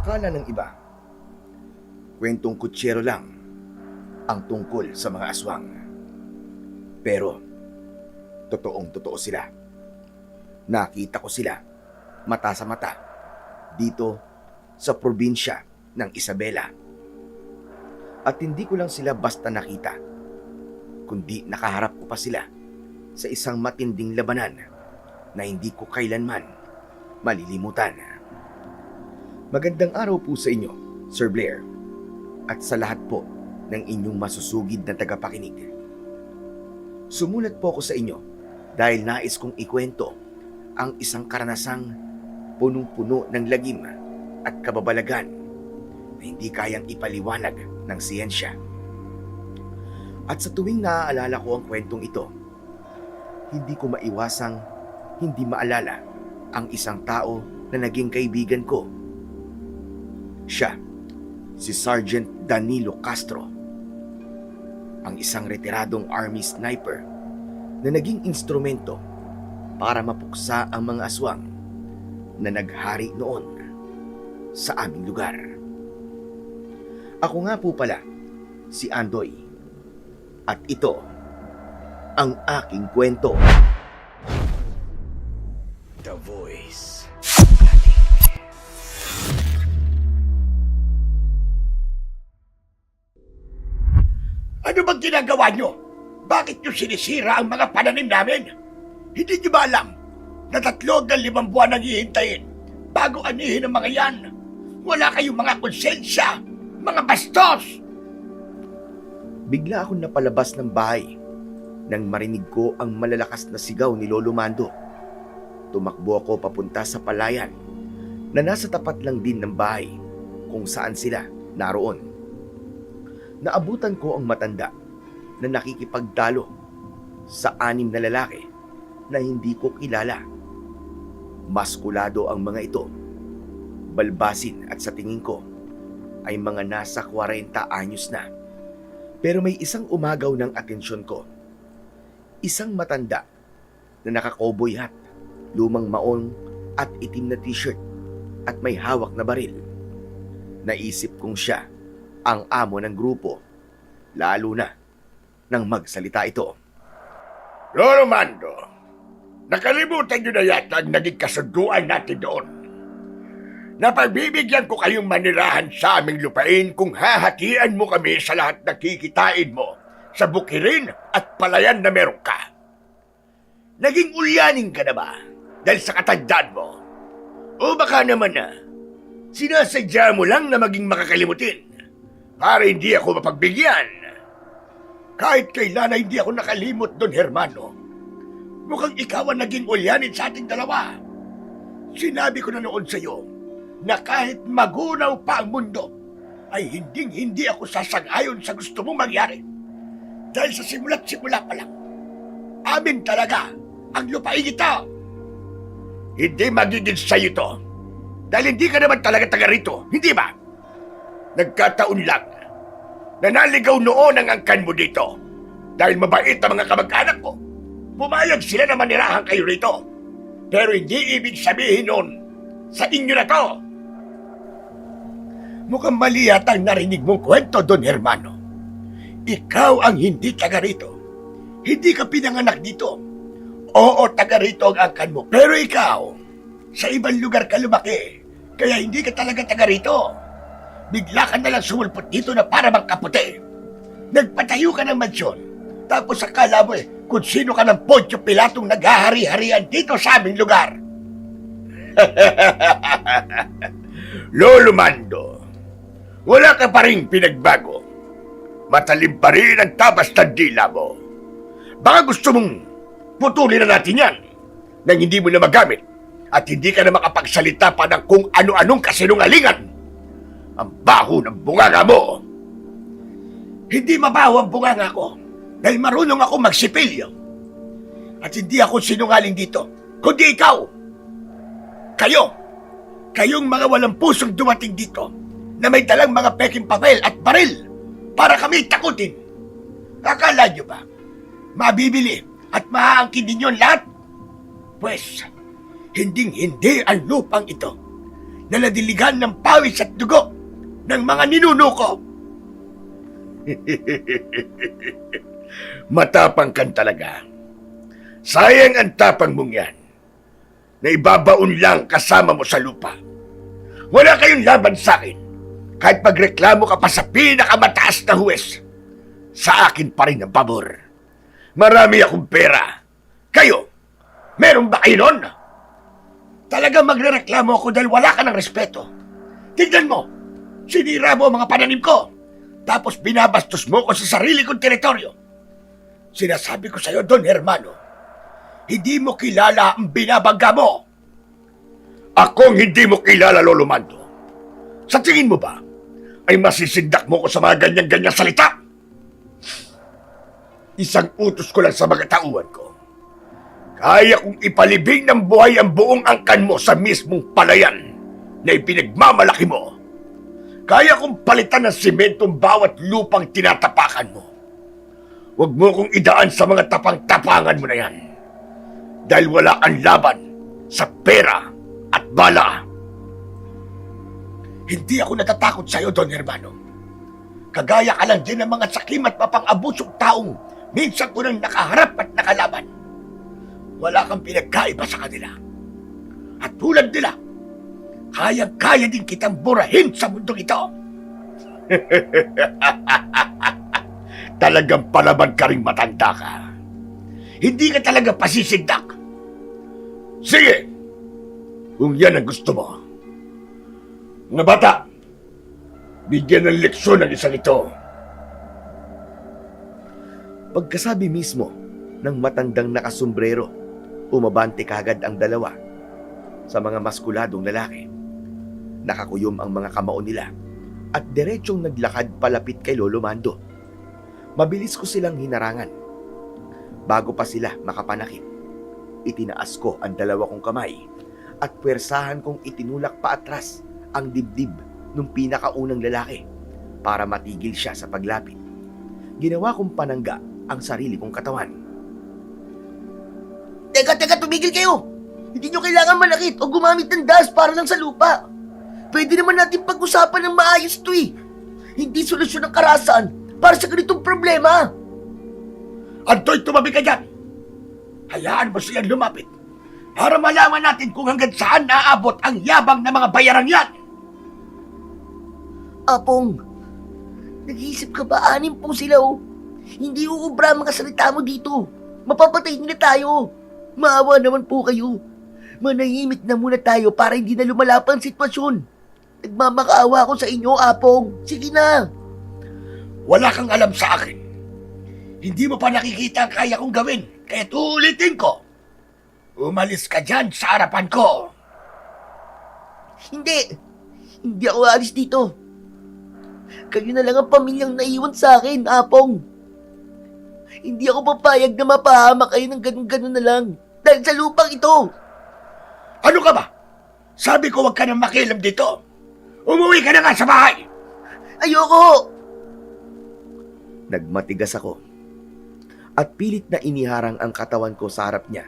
Akala ng iba, kwentong kutsero lang ang tungkol sa mga aswang. Pero, totoong totoo sila. Nakita ko sila, mata sa mata, dito sa probinsya ng Isabela. At hindi ko lang sila basta nakita, kundi nakaharap ko pa sila sa isang matinding labanan na hindi ko kailanman malilimutan. Magandang araw po sa inyo, Sir Blair, at sa lahat po ng inyong masusugid na tagapakinig. Sumulat po ako sa inyo dahil nais kong ikwento ang isang karanasang punong-puno ng lagim at kababalagan na hindi kayang ipaliwanag ng siyensya. At sa tuwing naaalala ko ang kwentong ito, hindi ko maiwasang hindi maalala ang isang tao na naging kaibigan ko. Siya, si Sergeant Danilo Castro, ang isang retiradong army sniper na naging instrumento para mapuksa ang mga aswang na naghari noon sa aming lugar. Ako nga po pala, si Andoy, at ito ang aking kwento. The Voice. Ano bang ginagawa nyo? Bakit nyo sinisira ang mga pananim namin? Hindi nyo ba alam na 3 hanggang 5 buwan ang hihintayin bago anihin ang mga yan? Wala kayong mga konsensya, mga bastos! Bigla akong napalabas ng bahay nang marinig ko ang malalakas na sigaw ni Lolo Mando. Tumakbo ako papunta sa palayan na nasa tapat lang din ng bahay kung saan sila naroon. Naabutan ko ang matanda na nakikipagtalo sa 6 na lalaki na hindi ko kilala. Maskulado ang mga ito, balbasin at sa tingin ko ay mga nasa 40 anyos na. Pero may isang umagaw ng atensyon ko. Isang matanda na naka-cowboy hat, lumang maong at itim na t-shirt at may hawak na baril. Naisip kong siya ang amo ng grupo, lalo na nang magsalita ito. Lolo Mando, nakalimutan nyo na yata ang naging kasunduan natin doon. Napagbibigyan ko kayong manirahan sa aming lupain kung hahatian mo kami sa lahat na kikitain mo sa bukirin at palayan na meron ka. Naging ulyanin ka na ba dahil sa katandaan mo? O baka naman na sinasadya mo lang na maging makakalimutin para hindi ako mapagbigyan? Kahit kailan ay hindi ako nakalimot doon, Hermano. Mukhang ikaw ang naging ulyanin sa ating dalawa. Sinabi ko na noon sa iyo na kahit magunaw pa ang mundo, ay hindi ako sasang-ayon sa gusto mong mangyari. Dahil sa simula't-simula pa lang, amin talaga ang lupain ito. Hindi magiging sa'yo ito. Dahil hindi ka naman talaga taga rito, hindi ba? Nagkataon lang na naligaw noon ang angkan mo dito. Dahil mabait ang mga kamag-anak ko, pumayag sila na manirahan kayo rito. Pero hindi ibig sabihin noon sa inyo na to. Mukhang mali yata ang narinig mong kwento doon, Hermano. Ikaw ang hindi taga rito. Hindi ka pinanganak dito. Oo, taga rito ang angkan mo. Pero ikaw, sa ibang lugar ka lumaki. Kaya hindi ka talaga taga rito. Bigla ka nalang sumulpot dito na para magkaputi. Nagpatayo ka ng mansyon. Tapos akala mo kung sino ka ng Poncio Pilatong naghahari-harian dito sa aming lugar. Lolo Mando, wala ka pa rin pinagbago. Matalim pa rin ang tabas ng dila mo. Baka gusto mong putulin na natin yan nang hindi mo na magamit at hindi ka na makapagsalita pa ng kung ano-anong kasinungalingan. Ang baho ng bunganga mo. Hindi mabaho ang bunganga ko dahil marunong ako magsipilyo. At hindi ako sinungaling dito, kundi ikaw. Kayong mga walang pusong dumating dito na may dalang mga peking papel at baril para kami takutin. Akala nyo ba mabibili at maaangkin ninyo lahat? Pwes, hinding-hindi ang lupang ito na nadiligan ng pawis at dugo ng mga ninuno ko. Matapang kan talaga. Sayang ang tapang mong yan na ibabaon lang kasama mo sa lupa. Wala kayong laban sa akin kahit pagreklamo ka pa sa pinakamataas na huwes. Sa akin pa rin ang pabor. Marami akong pera. Kayo, meron ba kayo nun? Talagang magrereklamo ako dahil wala ka ng respeto. Tignan mo, sinira mo ang mga pananim ko. Tapos binabastos mo ko sa sarili kong teritoryo. Sinasabi ko sa'yo, Don Hermano, hindi mo kilala ang binabangga mo. Akong hindi mo kilala, Lolo Mando. Sa tingin mo ba, ay masisindak mo ko sa mga ganyan-ganyan salita? Isang utos ko lang sa mga tauhan ko. Kaya kong ipalibing ng buhay ang buong angkan mo sa mismong palayan na ipinagmamalaki mo. Kaya kong palitan ng simentong bawat lupang tinatapakan mo. Huwag mo kong idaan sa mga tapang-tapangan mo na yan. Dahil wala kang laban sa pera at bala. Hindi ako natatakot sa iyo, Don Hermano. Kagaya ka lang din ng mga sakim at mapang-abusong taong minsan ko nang nakaharap at nakalaban. Wala kang pinagkaiba sa kanila. At tulad nila, kaya-kaya din kitang burahin sa mundong ito. Talagang palaban ka ring matanda ka. Hindi ka talaga pasisindak. Sige, kung yan ang gusto mo. Mga bata, bigyan ng leksyon ang isang ito. Pagkasabi mismo ng matandang nakasombrero, umabante kagad ang dalawa sa mga maskuladong lalaki. Nakakuyom ang mga kamao nila at diretsong naglakad palapit kay Lolo Mando. Mabilis ko silang hinarangan. Bago pa sila makapanakit, itinaas ko ang dalawa kong kamay at puwersahan kong itinulak pa atras ang dibdib ng pinakaunang lalaki para matigil siya sa paglapit. Ginawa kong panangga ang sarili kong katawan. Teka, tumigil kayo! Hindi nyo kailangan manakit o gumamit ng dahas para lang sa lupa. Pwede naman natin pag-usapan ng maayos to eh. Hindi solusyon ng karahasan para sa ganitong problema. Antoy, tumabi ka dyan! Hayaan mo silang lumapit para malaman natin kung hanggang saan naaabot ang yabang ng mga bayarang yan. Apong, nag-iisip ka ba? 6 po sila oh. Hindi uubra ang mga salita mo dito. Mapapatay nila tayo. Maawa naman po kayo. Manahimik na muna tayo para hindi na lumala pa ang sitwasyon. Nagmamakaawa ko sa inyo, Apong. Sige na. Wala kang alam sa akin. Hindi mo pa nakikita ang kaya kong gawin, kaya ulitin ko. Umalis ka dyan sa harapan ko. Hindi. Hindi ako aalis dito. Kayo na lang ang pamilyang naiwan sa akin, Apong. Hindi ako papayag na mapahamak kayo ng ganun-ganun na lang. Dahil sa lupang ito. Ano ka ba? Sabi ko huwag ka nang makialam dito. Umuwi ka na nga sa bahay. Ayoko! Nagmatigas ako at pilit na iniharang ang katawan ko sa harap niya.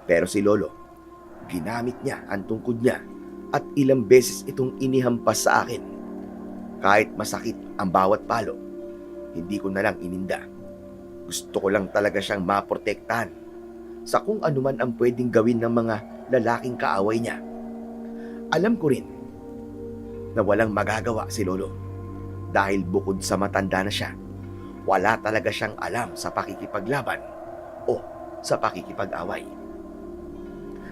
Pero si Lolo, ginamit niya ang tungkod niya at ilang beses itong inihampas sa akin. Kahit masakit ang bawat palo, hindi ko na lang ininda. Gusto ko lang talaga siyang maprotektahan sa kung anuman ang pwedeng gawin ng mga lalaking kaaway niya. Alam ko rin na walang magagawa si Lolo dahil bukod sa matanda na siya, wala talaga siyang alam sa pakikipaglaban o sa pakikipag-away.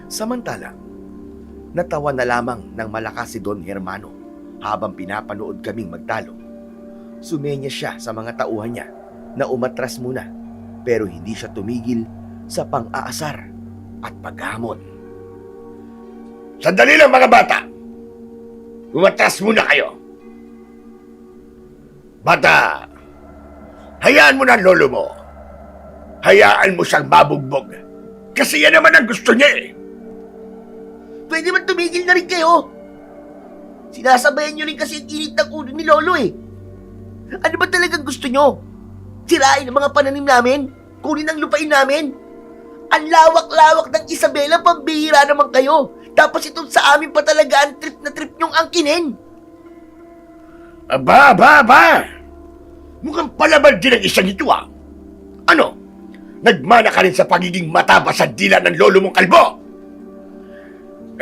Samantala, natawa na lamang ng malakas si Don Hermano habang pinapanood kaming magtalo. Sumenya siya sa mga tauhan niya na umatras muna pero hindi siya tumigil sa pang-aasar at paghamon. Sandali lang mga bata. Umatras muna kayo. Bata, hayaan mo na ang lolo mo. Hayaan mo siyang mabugbog. Kasi yan naman ang gusto niya eh. Pwede man tumigil na rin kayo. Sinasabayan nyo rin kasi ang init ng ulo ni Lolo eh. Ano ba talagang gusto nyo? Sirain ang mga pananim namin? Kunin ang lupain namin? Ang lawak-lawak ng Isabela, pambihira naman kayo. Tapos ito sa amin pa talaga ang trip na trip niyong angkinin. Aba! Mukhang palaban din ang isang ito ah. Ano? Nagmana ka rin sa pagiging matabas sa dila ng lolo mong kalbo?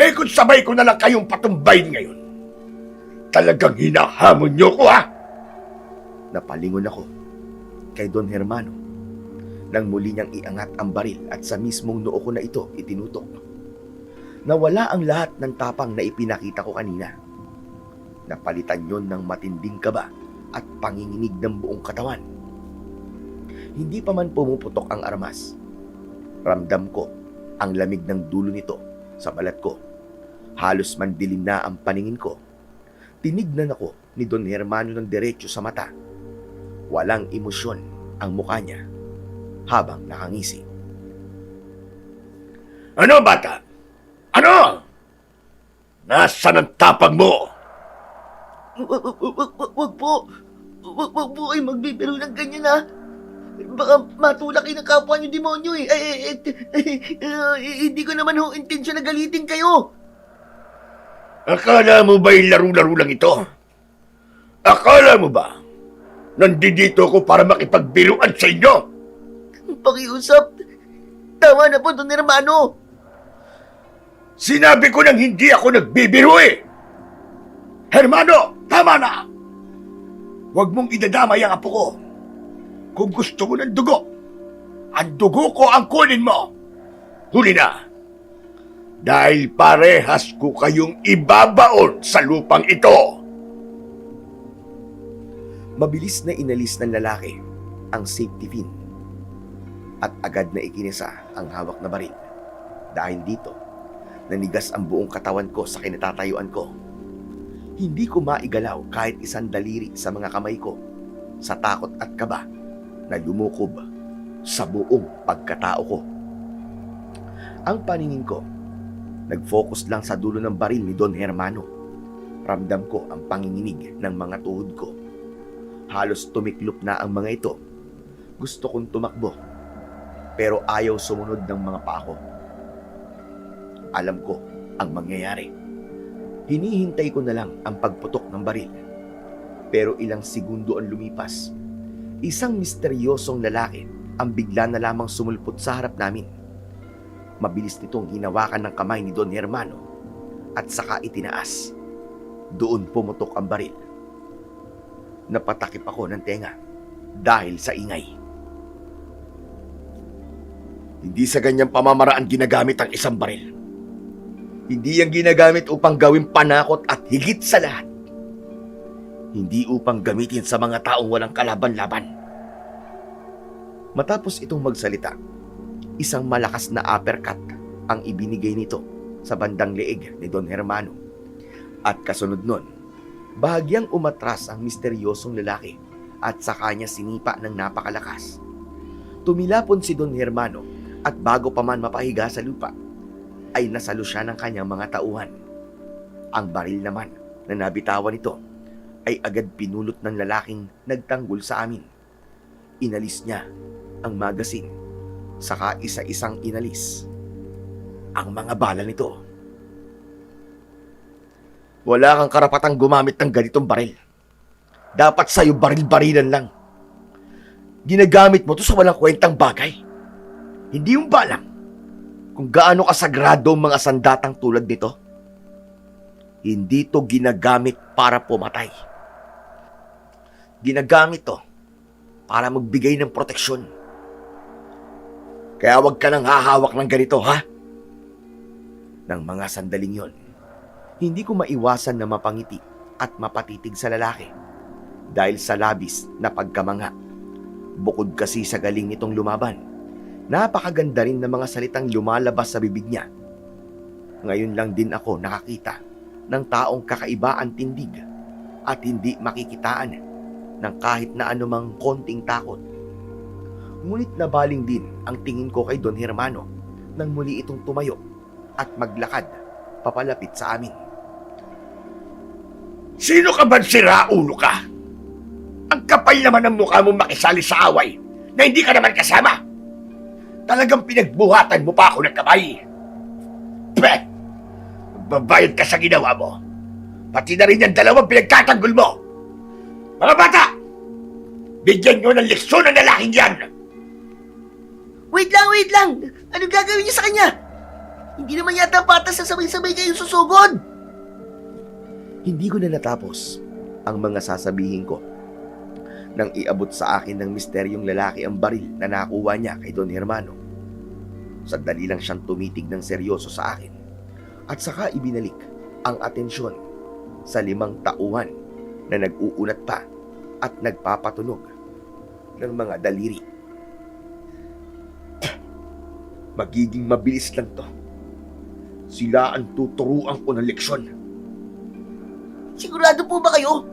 Eh kung sabay ko na lang kayong patumbayin ngayon, talagang hinahamon niyo ko ha? Napalingon ako kay Don Hermano nang muli niyang iangat ang baril at sa mismong noo ko na ito itinutok. Nawala ang lahat ng tapang na ipinakita ko kanina. Napalitan yon ng matinding kaba at panginginig ng buong katawan. Hindi pa man pumuputok ang armas. Ramdam ko ang lamig ng dulo nito sa balat ko. Halos mandilim na ang paningin ko. Tinignan ako ni Don Hermano ng diretso sa mata. Walang emosyon ang mukha niya habang nakangisi. Ano bata? Ano? Nasaan ang tapang mo? Wag po. Wag po kayo magbibiro ng ganyan ha. Baka matulak kayo ng kapwa niyo demonyo eh. Hindi ko naman ho intensyon na galitin kayo. Akala mo ba'y laro-laro lang ito? Akala mo ba nandito ako para makipagbiruan sa inyo? Pakiusap. Tama na po, Don Hermano. Sinabi ko nang hindi ako nagbibiro eh! Hermano, tama na! Huwag mong idadamay ang apo ko. Kung gusto mo ng dugo, ang dugo ko ang kunin mo. Huli na. Dahil parehas ko kayong ibabaon sa lupang ito. Mabilis na inalis ng lalaki ang safety pin at agad na ikinisa ang hawak na baril. Dahil dito, nanigas ang buong katawan ko sa kinatatayuan ko. Hindi ko maigalaw kahit isang daliri sa mga kamay ko sa takot at kaba na lumukob sa buong pagkatao ko. Ang paningin ko, nag-focus lang sa dulo ng baril ni Don Hermano. Ramdam ko ang panginginig ng mga tuhod ko. Halos tumiklop na ang mga ito. Gusto kong tumakbo, pero ayaw sumunod ng mga paa ko. Alam ko ang mangyayari. Hinihintay ko na lang ang pagputok ng baril. Pero ilang segundo ang lumipas. Isang misteryosong lalaki ang bigla na lamang sumulpot sa harap namin. Mabilis nitong hinawakan ng kamay ni Don Hermano at saka itinaas. Doon pumutok ang baril. Napatakip ako ng tenga dahil sa ingay. Hindi sa ganyang pamamaraan ginagamit ang isang baril. Hindi yan ginagamit upang gawing panakot at higit sa lahat, hindi upang gamitin sa mga taong walang kalaban-laban. Matapos itong magsalita, isang malakas na uppercut ang ibinigay nito sa bandang leeg ni Don Hermano. At kasunod nun, bahagyang umatras ang misteryosong lalaki at sa kanya sinipa ng napakalakas. Tumilapon si Don Hermano at bago pa man mapahiga sa lupa, ay nasalo siya ng kanyang mga tauhan. Ang baril naman na nabitawan nito ay agad pinulot ng lalaking nagtanggol sa amin. Inalis niya ang magasin, saka isa-isang inalis ang mga bala nito. Wala kang karapatang gumamit ng ganitong baril. Dapat sa'yo baril-barilan lang. Ginagamit mo to sa walang kwentang bagay. Hindi yung balang kung gaano kasagrado ang mga sandatang tulad nito. Hindi to ginagamit para pumatay. Ginagamit to para magbigay ng proteksyon. Kaya wag ka nang hahawak ng ganito, ha? Nang mga sandaling yon, hindi ko maiwasan na mapangiti at mapatitig sa lalaki dahil sa labis na pagkamangha. Bukod kasi sa galing nitong lumaban, napakaganda rin ng mga salitang lumalabas sa bibig niya. Ngayon lang din ako nakakita ng taong kakaiba ang tindig at hindi makikitaan ng kahit na anumang konting takot. Ngunit nabaling din ang tingin ko kay Don Hermano nang muli itong tumayo at maglakad papalapit sa amin. Sino ka ba, siraulo ka? Ang kapal naman ng mukha mong makisali sa away na hindi ka naman kasama. Talagang pinagbuhatan mo pa ako ng kamay. Peh! Magbabayad ka sa ginawa mo. Pati na rin yung dalawang pinagtatanggol mo. Mga bata! Bigyan nyo ng leksyon ang lalaking yan! Wait lang! Anong gagawin niyo sa kanya? Hindi naman yata patas na sabay-sabay kayong susugod! Hindi ko na natapos ang mga sasabihin ko nang iabot sa akin ng misteryong lalaki ang baril na nakuha niya kay Don Hermano. Sandali lang siyang tumitig ng seryoso sa akin at saka ibinalik ang atensyon sa 5 tauhan na nag-uunat pa at nagpapatunog ng mga daliri. Magiging mabilis lang to. Sila ang tuturuan ko ng leksyon. Sigurado po ba kayo?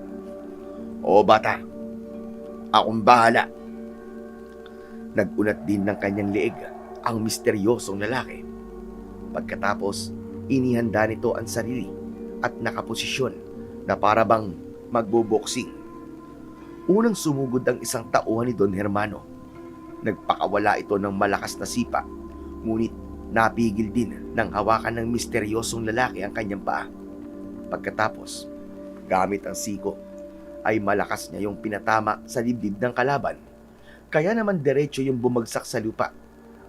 Oo, bata. Akong bahala. Nag-unat din ng kanyang leeg ang misteryosong lalaki. Pagkatapos, inihanda nito ang sarili at nakaposisyon na para bang magboboksing. Unang sumugod ang isang tauhan ni Don Hermano. Nagpakawala ito ng malakas na sipa, ngunit napigil din ng hawakan ng misteryosong lalaki ang kanyang paa. Pagkatapos, gamit ang siko, ay malakas niya yung pinatama sa dibdib ng kalaban. Kaya naman diretso yung bumagsak sa lupa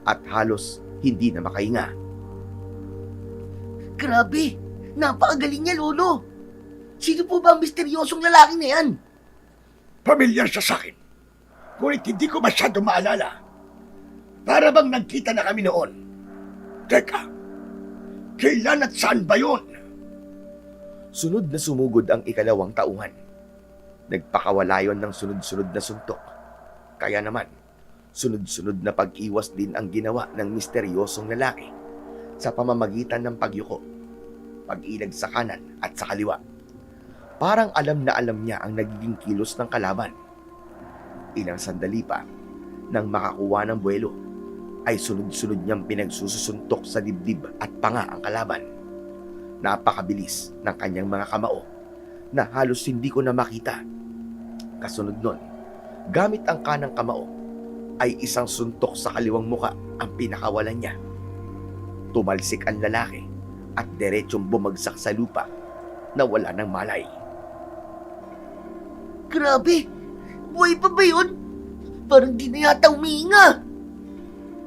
at halos hindi na makahinga. Grabe! Napakagaling niya, Lolo! Sino po ba ang misteryosong lalaki na yan? Pamilyar siya sa akin. Ngunit hindi ko masyado maalala. Para bang nagkita na kami noon. Teka, kailan at saan ba yun? Sunod na sumugod ang ikalawang tauhan. Nagpakawala yon ng sunod-sunod na suntok. Kaya naman, sunod-sunod na pag-iwas din ang ginawa ng misteryosong lalaki sa pamamagitan ng pagyuko, pag-ilag sa kanan at sa kaliwa. Parang alam na alam niya ang nagiging kilos ng kalaban. Ilang sandali pa, nang makakuha ng buwelo, ay sunod-sunod niyang pinagsusuntok sa dibdib at panga ang kalaban. Napakabilis ng kanyang mga kamao na halos hindi ko na makita. Kasunod nun, gamit ang kanang kamao, ay isang suntok sa kaliwang muka ang pinakawalan niya. Tumalsik ang lalaki at diretsong bumagsak sa lupa na wala ng malay. Grabe! Buhay pa ba yun? Parang di na yata umihinga.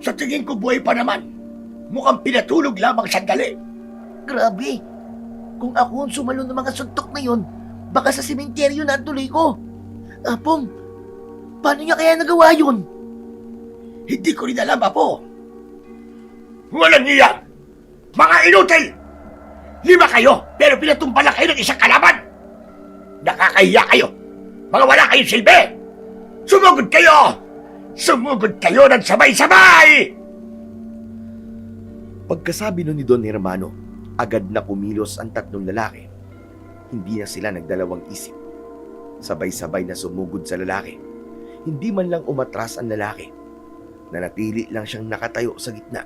Sa tingin ko buhay pa naman. Mukhang pinatulog lamang sandali. Grabe! Kung ako ang sumalo ng mga suntok na yun, baka sa sementeryo na ang tuloy ko. Apong, paano niya kaya nagawa yun? Hindi ko rin alam, Apo. Walang iyan! Mga inutil! 5 kayo, pero pinatumpala kayo ng isang kalaban! Nakakahiya kayo! Mga wala kayong silbi! Sumugod kayo! Sumugod kayo ng sabay-sabay! Pagkasabi nun ni Don Hermano, agad na pumilos ang 3 lalaki. Hindi na sila nagdalawang isip. Sabay-sabay na sumugod sa lalaki. Hindi man lang umatras ang lalaki. Nanatili lang siyang nakatayo sa gitna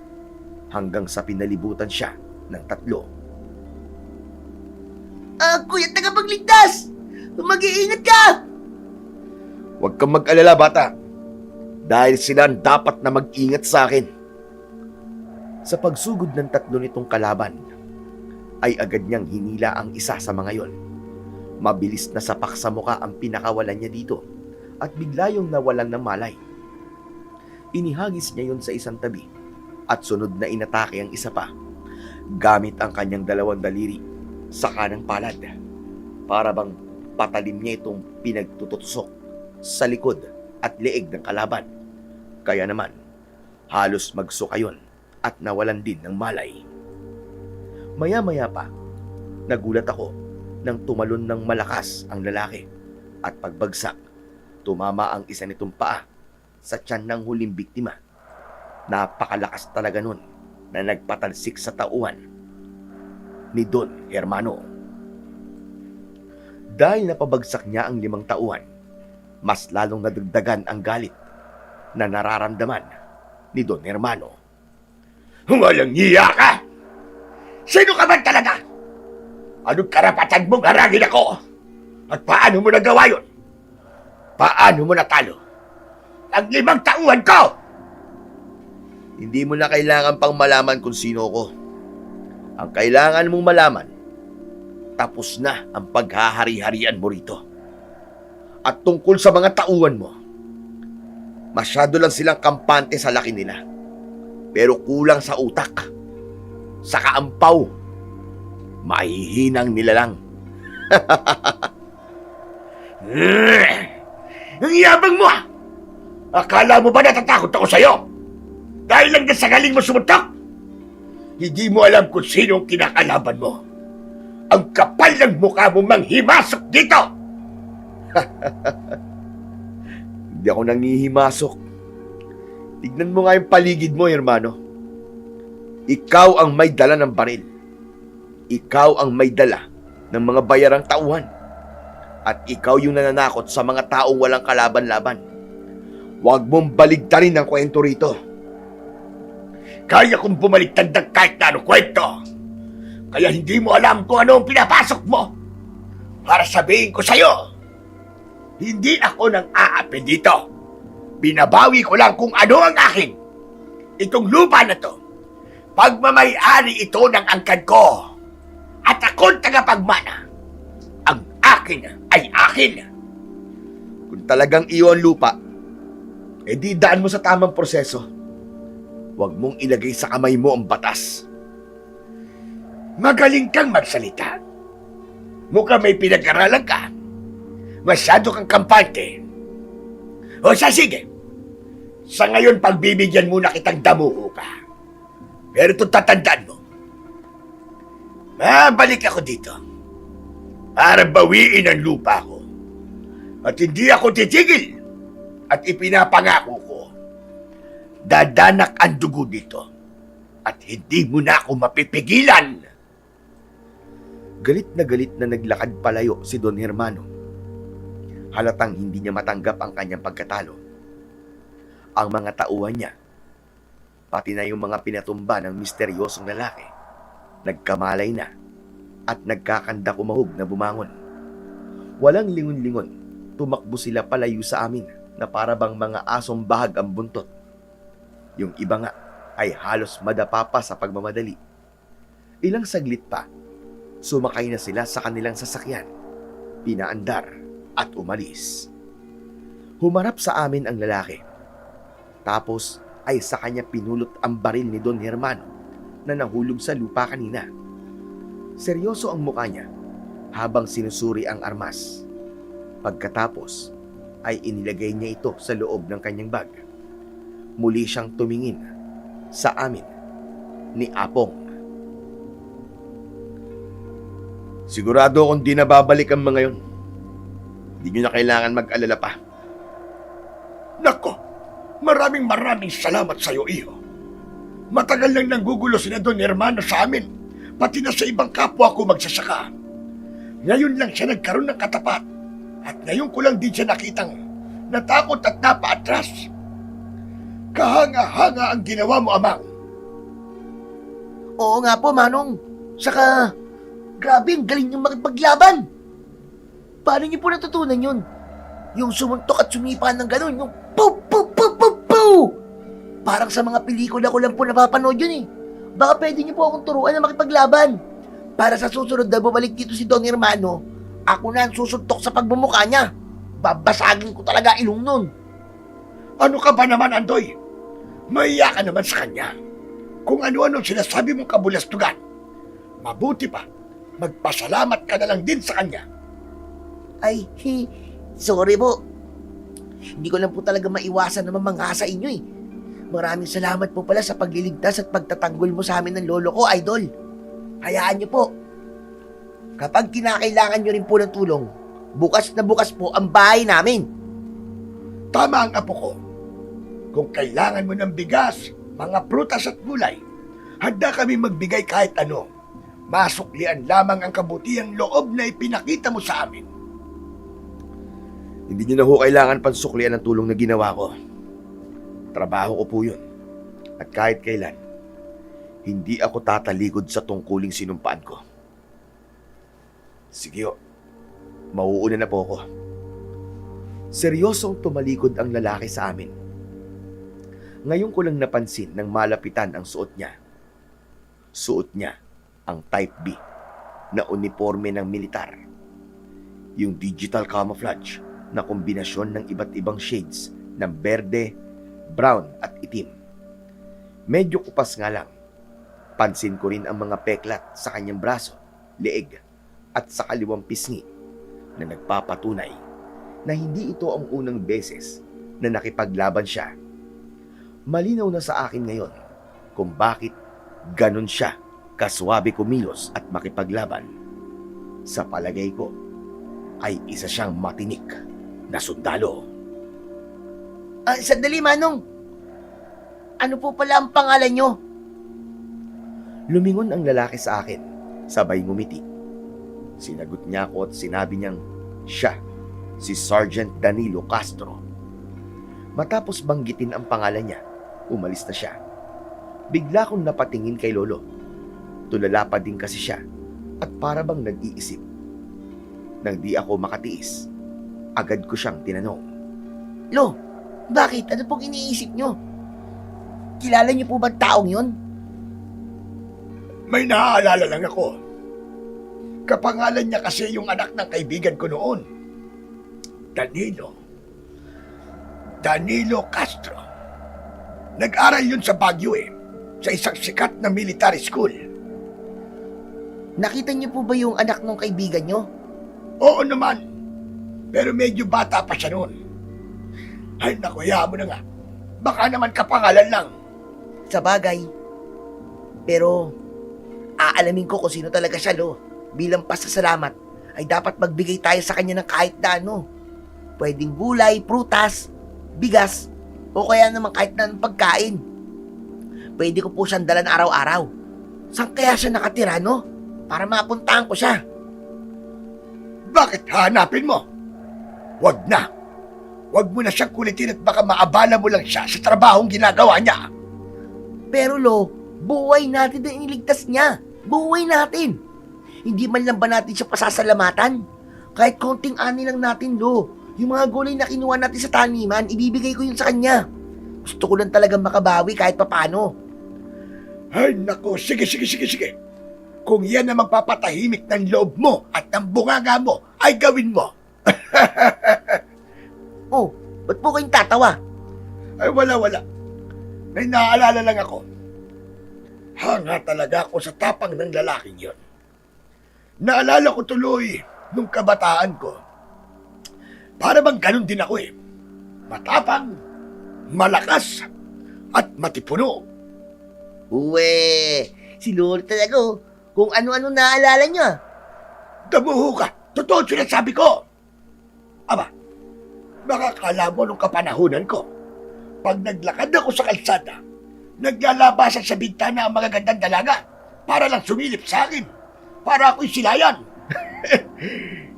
hanggang sa pinalibutan siya ng 3. Kuya tagapagligtas! Mag-iingat ka! Huwag kang mag-alala, bata. Dahil sila ang dapat na mag-ingat sa akin. Sa pagsugod ng 3 nitong kalaban, ay agad niyang hinila ang isa sa mga yon. Mabilis na sapak sa muka ang pinakawalan niya dito at bigla yung nawalan ng malay. Inihagis niya yon sa isang tabi at sunod na inatake ang isa pa gamit ang kanyang 2 daliri sa kanang palad. Para bang patalim niya itong pinagtutusok sa likod at leeg ng kalaban. Kaya naman, halos magsuka yun at nawalan din ng malay. Maya-maya pa, nagulat ako nang tumalon ng malakas ang lalaki at pagbagsak, tumama ang isa nitong paa sa tiyan ng huling biktima. Napakalakas talaga nun na nagpatalsik sa tauhan ni Don Hermano. Dahil napabagsak niya ang 5 tauhan, mas lalong nadagdagan ang galit na nararamdaman ni Don Hermano. Walang hiya ka! Sino ka man talaga? Anong karapatan mong harangin ako? At paano mo nagawa yun? Paano mo natalo? Ang 5 tauhan ko! Hindi mo na kailangan pang malaman kung sino ko. Ang kailangan mong malaman, tapos na ang paghahari-harian mo rito. At tungkol sa mga tauhan mo, masyado lang silang kampante sa laki nila. Pero kulang sa utak, sa kaampaw, mahihinang nila lang. Ang yabang mo ah! Akala mo ba natatakot ako sa'yo? Dahil lang sa galing mo sumuntok? Hindi mo alam kung sino ang kinakalaban mo. Ang kapal ng mukha mo manghimasok dito! Hindi ako nangihimasok. Tignan mo nga yung paligid mo, hermano. Ikaw ang may dala ng baril. Ikaw ang may dala ng mga bayarang tauhan. At ikaw yung nananakot sa mga taong walang kalaban-laban. Huwag mong baligtarin ang kwento rito. Kaya kong bumaliktad ng kahit na anong kwento. Kaya hindi mo alam kung ano ang pinapasok mo. Para sabihin ko sa'yo, hindi ako nang aapi dito. Binabawi ko lang kung ano ang akin. Itong lupa na to, pagmamay-ari ito ng angkan ko. At ako'y tagapagmana. Ang akin ay akin. Kung talagang iyo ang lupa, edi daan mo sa tamang proseso. Huwag mong ilagay sa kamay mo ang batas. Magaling kang magsalita. Mukhang may pinag-aralan ka. Masyado kang kampante. O siya, sige. Sa ngayon, pagbibigyan muna kitang damuho ka. Pero ito tatandaan mo. Mabalik ako dito para bawiin ang lupa ko. At hindi ako titigil. At ipinapangako ko, dadanak ang dugo dito. At hindi mo na ako mapipigilan. Galit na naglakad palayo si Don Hermano. Halatang hindi niya matanggap ang kanyang pagkatalo. Ang mga tauhan niya, pati na yung mga pinatumba ng misteryosong lalaki, nagkamalay na at nagkakanda kumahog na bumangon. Walang lingon-lingon, tumakbo sila palayo sa amin na para bang mga asong bahag ang buntot. Yung iba nga ay halos madapa pa sa pagmamadali. Ilang saglit pa, sumakay na sila sa kanilang sasakyan, pinaandar at umalis. Humarap sa amin ang lalaki. Tapos ay sa kanya pinulot ang baril ni Don Hermano na nahulog sa lupa kanina. Seryoso ang mukha niya habang sinusuri ang armas. Pagkatapos ay inilagay niya ito sa loob ng kanyang bag. Muli siyang tumingin sa amin ni Apong. Sigurado akong di na babalik ang mga yon. Hindi nyo na kailangan mag-alala pa. Nako, maraming salamat sa iyo, iho. Matagal nang nanggugulo si Don Hermano sa amin, pati na sa ibang kapwa ko magsasaka. Ngayon lang siya nagkaroon ng katapat, at ngayon ko lang din siya nakitang natakot at napaatras. Kahanga-hanga ang ginawa mo, Amang. Oo nga po, Manong. Saka, grabe, ang galing niyong makipaglaban. Paano niyo po natutunan yun? Yung sumuntok at sumipa ng gano'n, yung pow, pow, pow, pow, pow! Parang sa mga pelikula ko lang po napapanood yun eh. Baka pwede niyo po akong turuan na makipaglaban. Para sa susunod na bumalik dito si Don Hermano, ako na ang susuntok sa pagmumukha niya. Babasagin ko talaga ilong nun. Ano ka ba naman, Andoy? Maiya ka naman sa kanya. Kung ano-ano sinasabi mong kabulastugan. Mabuti pa, magpasalamat ka na lang din sa kanya. Ay, sorry po. Hindi ko lang po talaga maiwasan na mamangha sa inyo eh. Maraming salamat po pala sa pagliligtas at pagtatanggol mo sa amin ng lolo ko, Idol. Hayaan niyo po. Kapag kinakailangan niyo rin po ng tulong, bukas na bukas po ang bahay namin. Tama ang apo ko. Kung kailangan mo ng bigas, mga prutas at gulay, handa kami magbigay kahit ano. Masuklian lamang ang kabutihang loob na ipinakita mo sa amin. Hindi nyo na ho kailangan pansuklian ang tulong na ginawa ko. Trabaho ko po yun. At kahit kailan, hindi ako tatalikod sa tungkuling sinumpaan ko. Sige ho, mauuna na po ako. Seryosong tumalikod ang lalaki sa amin. Ngayon ko lang napansin nang malapitan ang suot niya. Suot niya ang Type B na uniforme ng militar. Yung digital camouflage na kombinasyon ng iba't ibang shades ng berde, brown at itim. Medyo kupas nga lang. Pansin ko rin ang mga peklat sa kanyang braso, leeg at sa kaliwang pisngi na nagpapatunay na hindi ito ang unang beses na nakipaglaban siya. Malinaw na sa akin ngayon kung bakit ganon siya kaswabe kumilos at makipaglaban. Sa palagay ko, ay isa siyang matinik na sundalo. Sandali, Manong. Ano po pala ang pangalan nyo? Lumingon ang lalaki sa akin, sabay ngumiti. Sinagot niya ako at sinabi niyang siya, si Sergeant Danilo Castro. Matapos banggitin ang pangalan niya, umalis na siya. Bigla kong napatingin kay Lolo. Tulala pa din kasi siya at para bang nag-iisip. Nang di ako makatiis, agad ko siyang tinanong. Lo, bakit? Ano pong iniisip nyo? Kilala niyo po ba ang taong yun? May naaalala lang ako. Kapangalan niya kasi yung anak ng kaibigan ko noon. Danilo Castro. Nag-aral yun sa Baguio sa isang sikat na military school. Nakita niyo po ba yung anak ng kaibigan nyo? Oo naman, pero medyo bata pa siya noon. Ay naku, hayaan mo na nga. Baka naman kapangalan lang. Sa bagay. Pero, aalamin ko kung sino talaga siya, Lo. Bilang pasasalamat, ay dapat magbigay tayo sa kanya ng kahit na ano. Pwedeng gulay, prutas, bigas, o kaya naman kahit na anong pagkain. Pwede ko po siyang dalan araw-araw. Saan kaya siya nakatira, no? Para mapuntahan ko siya. Bakit hahanapin mo? Wag na. Wag mo na siyang kulitin at baka maabala mo lang siya sa trabahong ginagawa niya. Pero Lo, buhay natin na iniligtas niya. Buhay natin. Hindi man lang ba natin siya pasasalamatan? Kahit konting ani lang natin, Lo. Yung mga gulay na kinuha natin sa taniman, ibibigay ko yun sa kanya. Gusto ko lang talagang makabawi kahit papano. Ay nako, sige. Kung yan ang magpapatahimik ng loob mo at ng bunganga mo, ay gawin mo. Oh, ba't po kayong tatawa? Ay wala. May naaalala lang ako. Hanga talaga ako sa tapang ng lalaking yon. Naalala ko tuloy nung kabataan ko. Para bang ganun din ako Matapang, malakas, at matipuno. Uwe, si Lolo talaga oh. Kung ano-ano naalala niya. Damuho ka! Totoo sinasabi ko! Aba, baka kala mo nung kapanahunan ko, pag naglakad ako sa kalsada, naglalabasan sa bintana ang mga gandang dalaga para lang sumilip sa akin, para ako'y silayan.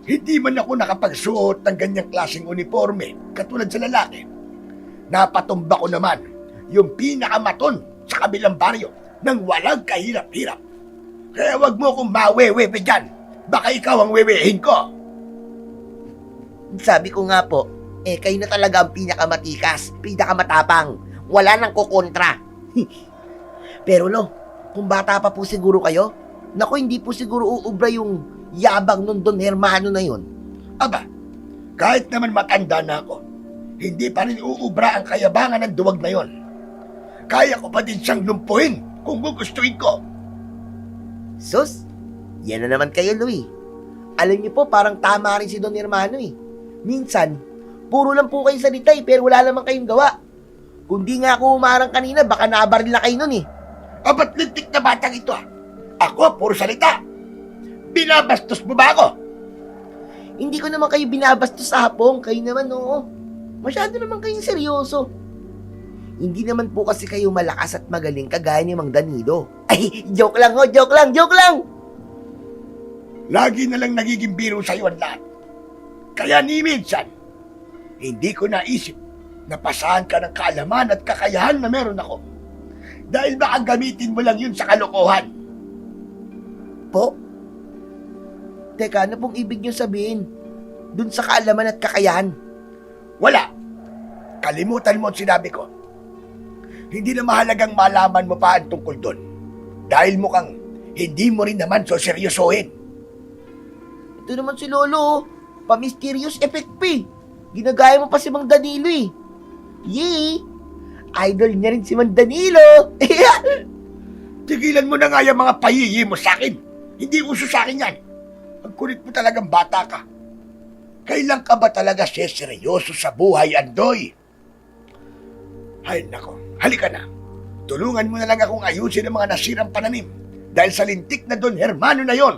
Hindi man ako nakapagsuot ng ganyang klaseng uniforme katulad sa lalaki. Napatumba ko naman yung pinakamaton sa kabilang baryo nang walang kahirap-hirap. Kaya wag mo akong mawewewe dyan. Baka ikaw ang wewehin ko. Sabi ko nga po, kayo na talaga ang pinakamatikas, pinakamatapang. Wala nang kukontra. Pero Lo, kung bata pa po siguro kayo, naku, hindi po siguro uubra yung yabang nun Don Hermano na yun. Aba, kahit naman matanda na ako, hindi pa rin uubra ang kayabangan ng duwag na yon. Kaya ko pa din siyang lumpuhin kung gugustuhin ko. Sus, yan na naman kayo, Louie. Alam niyo po, parang tama rin si Don Hermano Minsan, puro lang po kayo salita pero wala naman kayong gawa. Kung di nga ako umarang kanina, baka nabaril na kayo nun Abat lintik na batang ito Ako, puro salita. Binabastos mo ba ako? Hindi ko naman kayo binabastos sa hapong. Kayo naman, oo. Masyado naman kayong seryoso. Hindi naman po kasi kayo malakas at magaling kagaya ni Mang Danilo. Ay, joke lang ho, joke lang. Lagi na lang nagiging biro sa'yo ang lahat. Kaya ni minsan, hindi ko naisip na pasahan ka ng kaalaman at kakayahan na meron ako. Dahil baka gamitin mo lang yun sa kalokohan. Po? Teka, ano pong ibig niyo sabihin? Dun sa kaalaman at kakayahan? Wala. Kalimutan mo ang sinabi ko. Hindi na mahalagang malaman mo pa ang tungkol doon. Dahil mukhang hindi mo rin naman so seryosohin. Ito naman si Lolo, oh. Pa-mysterious effect pa eh. Ginagaya mo pa si Mang Danilo eh. Yee! Idol niya rin si Mang Danilo. Tigilan mo na nga yung mga payiyi mo sa akin. Hindi uso sa akin yan. Ang kulit mo talagang bata ka. Kailan ka ba talaga seryoso sa buhay, Andoy? Ay nako, halika na. Tulungan mo na lang akong ayusin ang mga nasirang pananim dahil sa lintik na Don Hermano na yon.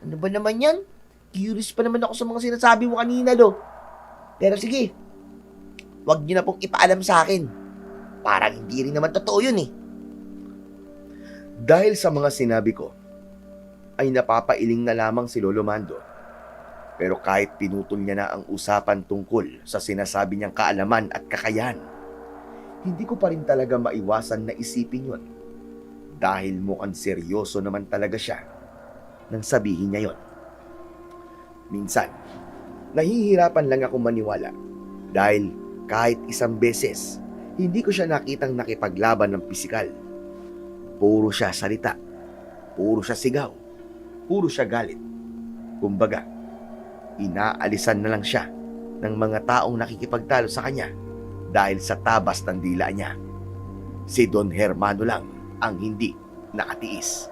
Ano ba naman yan? Curious pa naman ako sa mga sinasabi mo kanina, Lo. Pero sige, wag niyo na pong ipaalam sa akin. Parang hindi rin naman totoo yun eh. Dahil sa mga sinabi ko, ay napapailing na lamang si Lolo Mando. Pero kahit pinutol niya na ang usapan tungkol sa sinasabi niyang kaalaman at kakayahan, hindi ko pa rin talaga maiwasan na isipin yun. Dahil mukhang seryoso naman talaga siya nang sabihin niya yon. Minsan, nahihirapan lang ako maniwala dahil kahit isang beses, hindi ko siya nakitang nakipaglaban ng pisikal. Puro siya salita, puro siya sigaw, puro siya galit. Kumbaga, inaalisan na lang siya ng mga taong nakikipagtalo sa kanya dahil sa tabas ng dila niya. Si Don Hermano lang ang hindi nakatiis.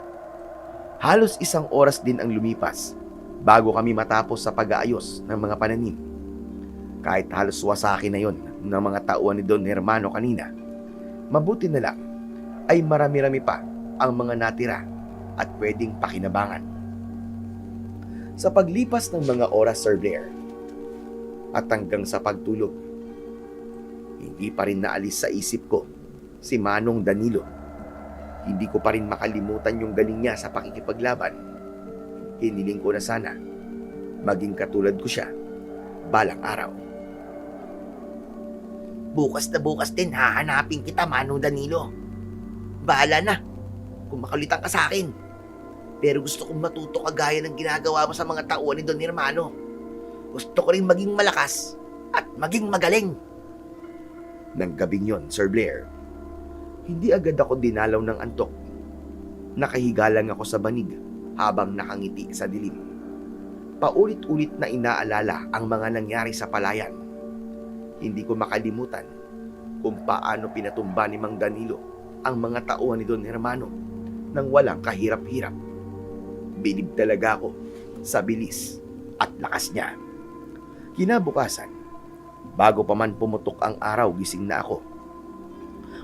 Halos 1 oras din ang lumipas bago kami matapos sa pag-aayos ng mga pananim. Kahit halos wasakin na yon ng mga tauhan ni Don Hermano kanina, mabuti na lang ay marami-rami pa ang mga natira at pwedeng pakinabangan. Sa paglipas ng mga oras, Sir Blair, at hanggang sa pagtulog, hindi pa rin naalis sa isip ko si Manong Danilo. Hindi ko pa rin makalimutan yung galing niya sa pakikipaglaban. Hiniling ko na sana maging katulad ko siya balang araw. Bukas na bukas din hahanapin kita, Manong Danilo. Bahala na kung makulitan ka sa akin. Pero gusto kong matuto kagaya ng ginagawa mo sa mga tauhan ni Don Hermano. Gusto ko rin maging malakas at maging magaling. Nang gabing yon, Sir Blair, hindi agad ako dinalaw ng antok. Nakahiga lang ako sa banig habang nakangiti sa dilim. Paulit-ulit na inaalala ang mga nangyari sa palayan. Hindi ko makalimutan kung paano pinatumba ni Mang Danilo ang mga tauhan ni Don Hermano nang walang kahirap-hirap. Bilib talaga ako sa bilis at lakas niya. Kinabukasan, bago pa man pumutok ang araw, gising na ako.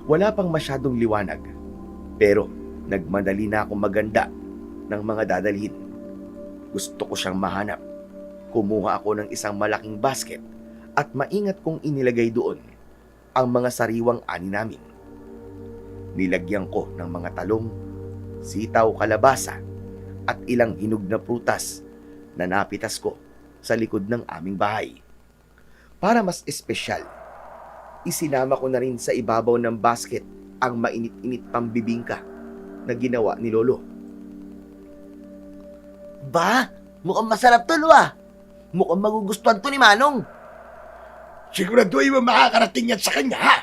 Wala pang masyadong liwanag, pero nagmadali na akong maganda ng mga dadalhin. Gusto ko siyang mahanap. Kumuha ako ng isang malaking basket at maingat kong inilagay doon ang mga sariwang ani namin. Nilagyan ko ng mga talong, sitaw, kalabasa at ilang hinog na prutas na napitas ko sa likod ng aming bahay. Para mas espesyal, isinama ko na rin sa ibabaw ng basket ang mainit-init pang bibingka na ginawa ni Lolo. Ba, mukhang masarap to, Lo ah. Mukhang magugustuhan to ni Manong. Siguraduhin mo makakarating yan sa kanya, ha?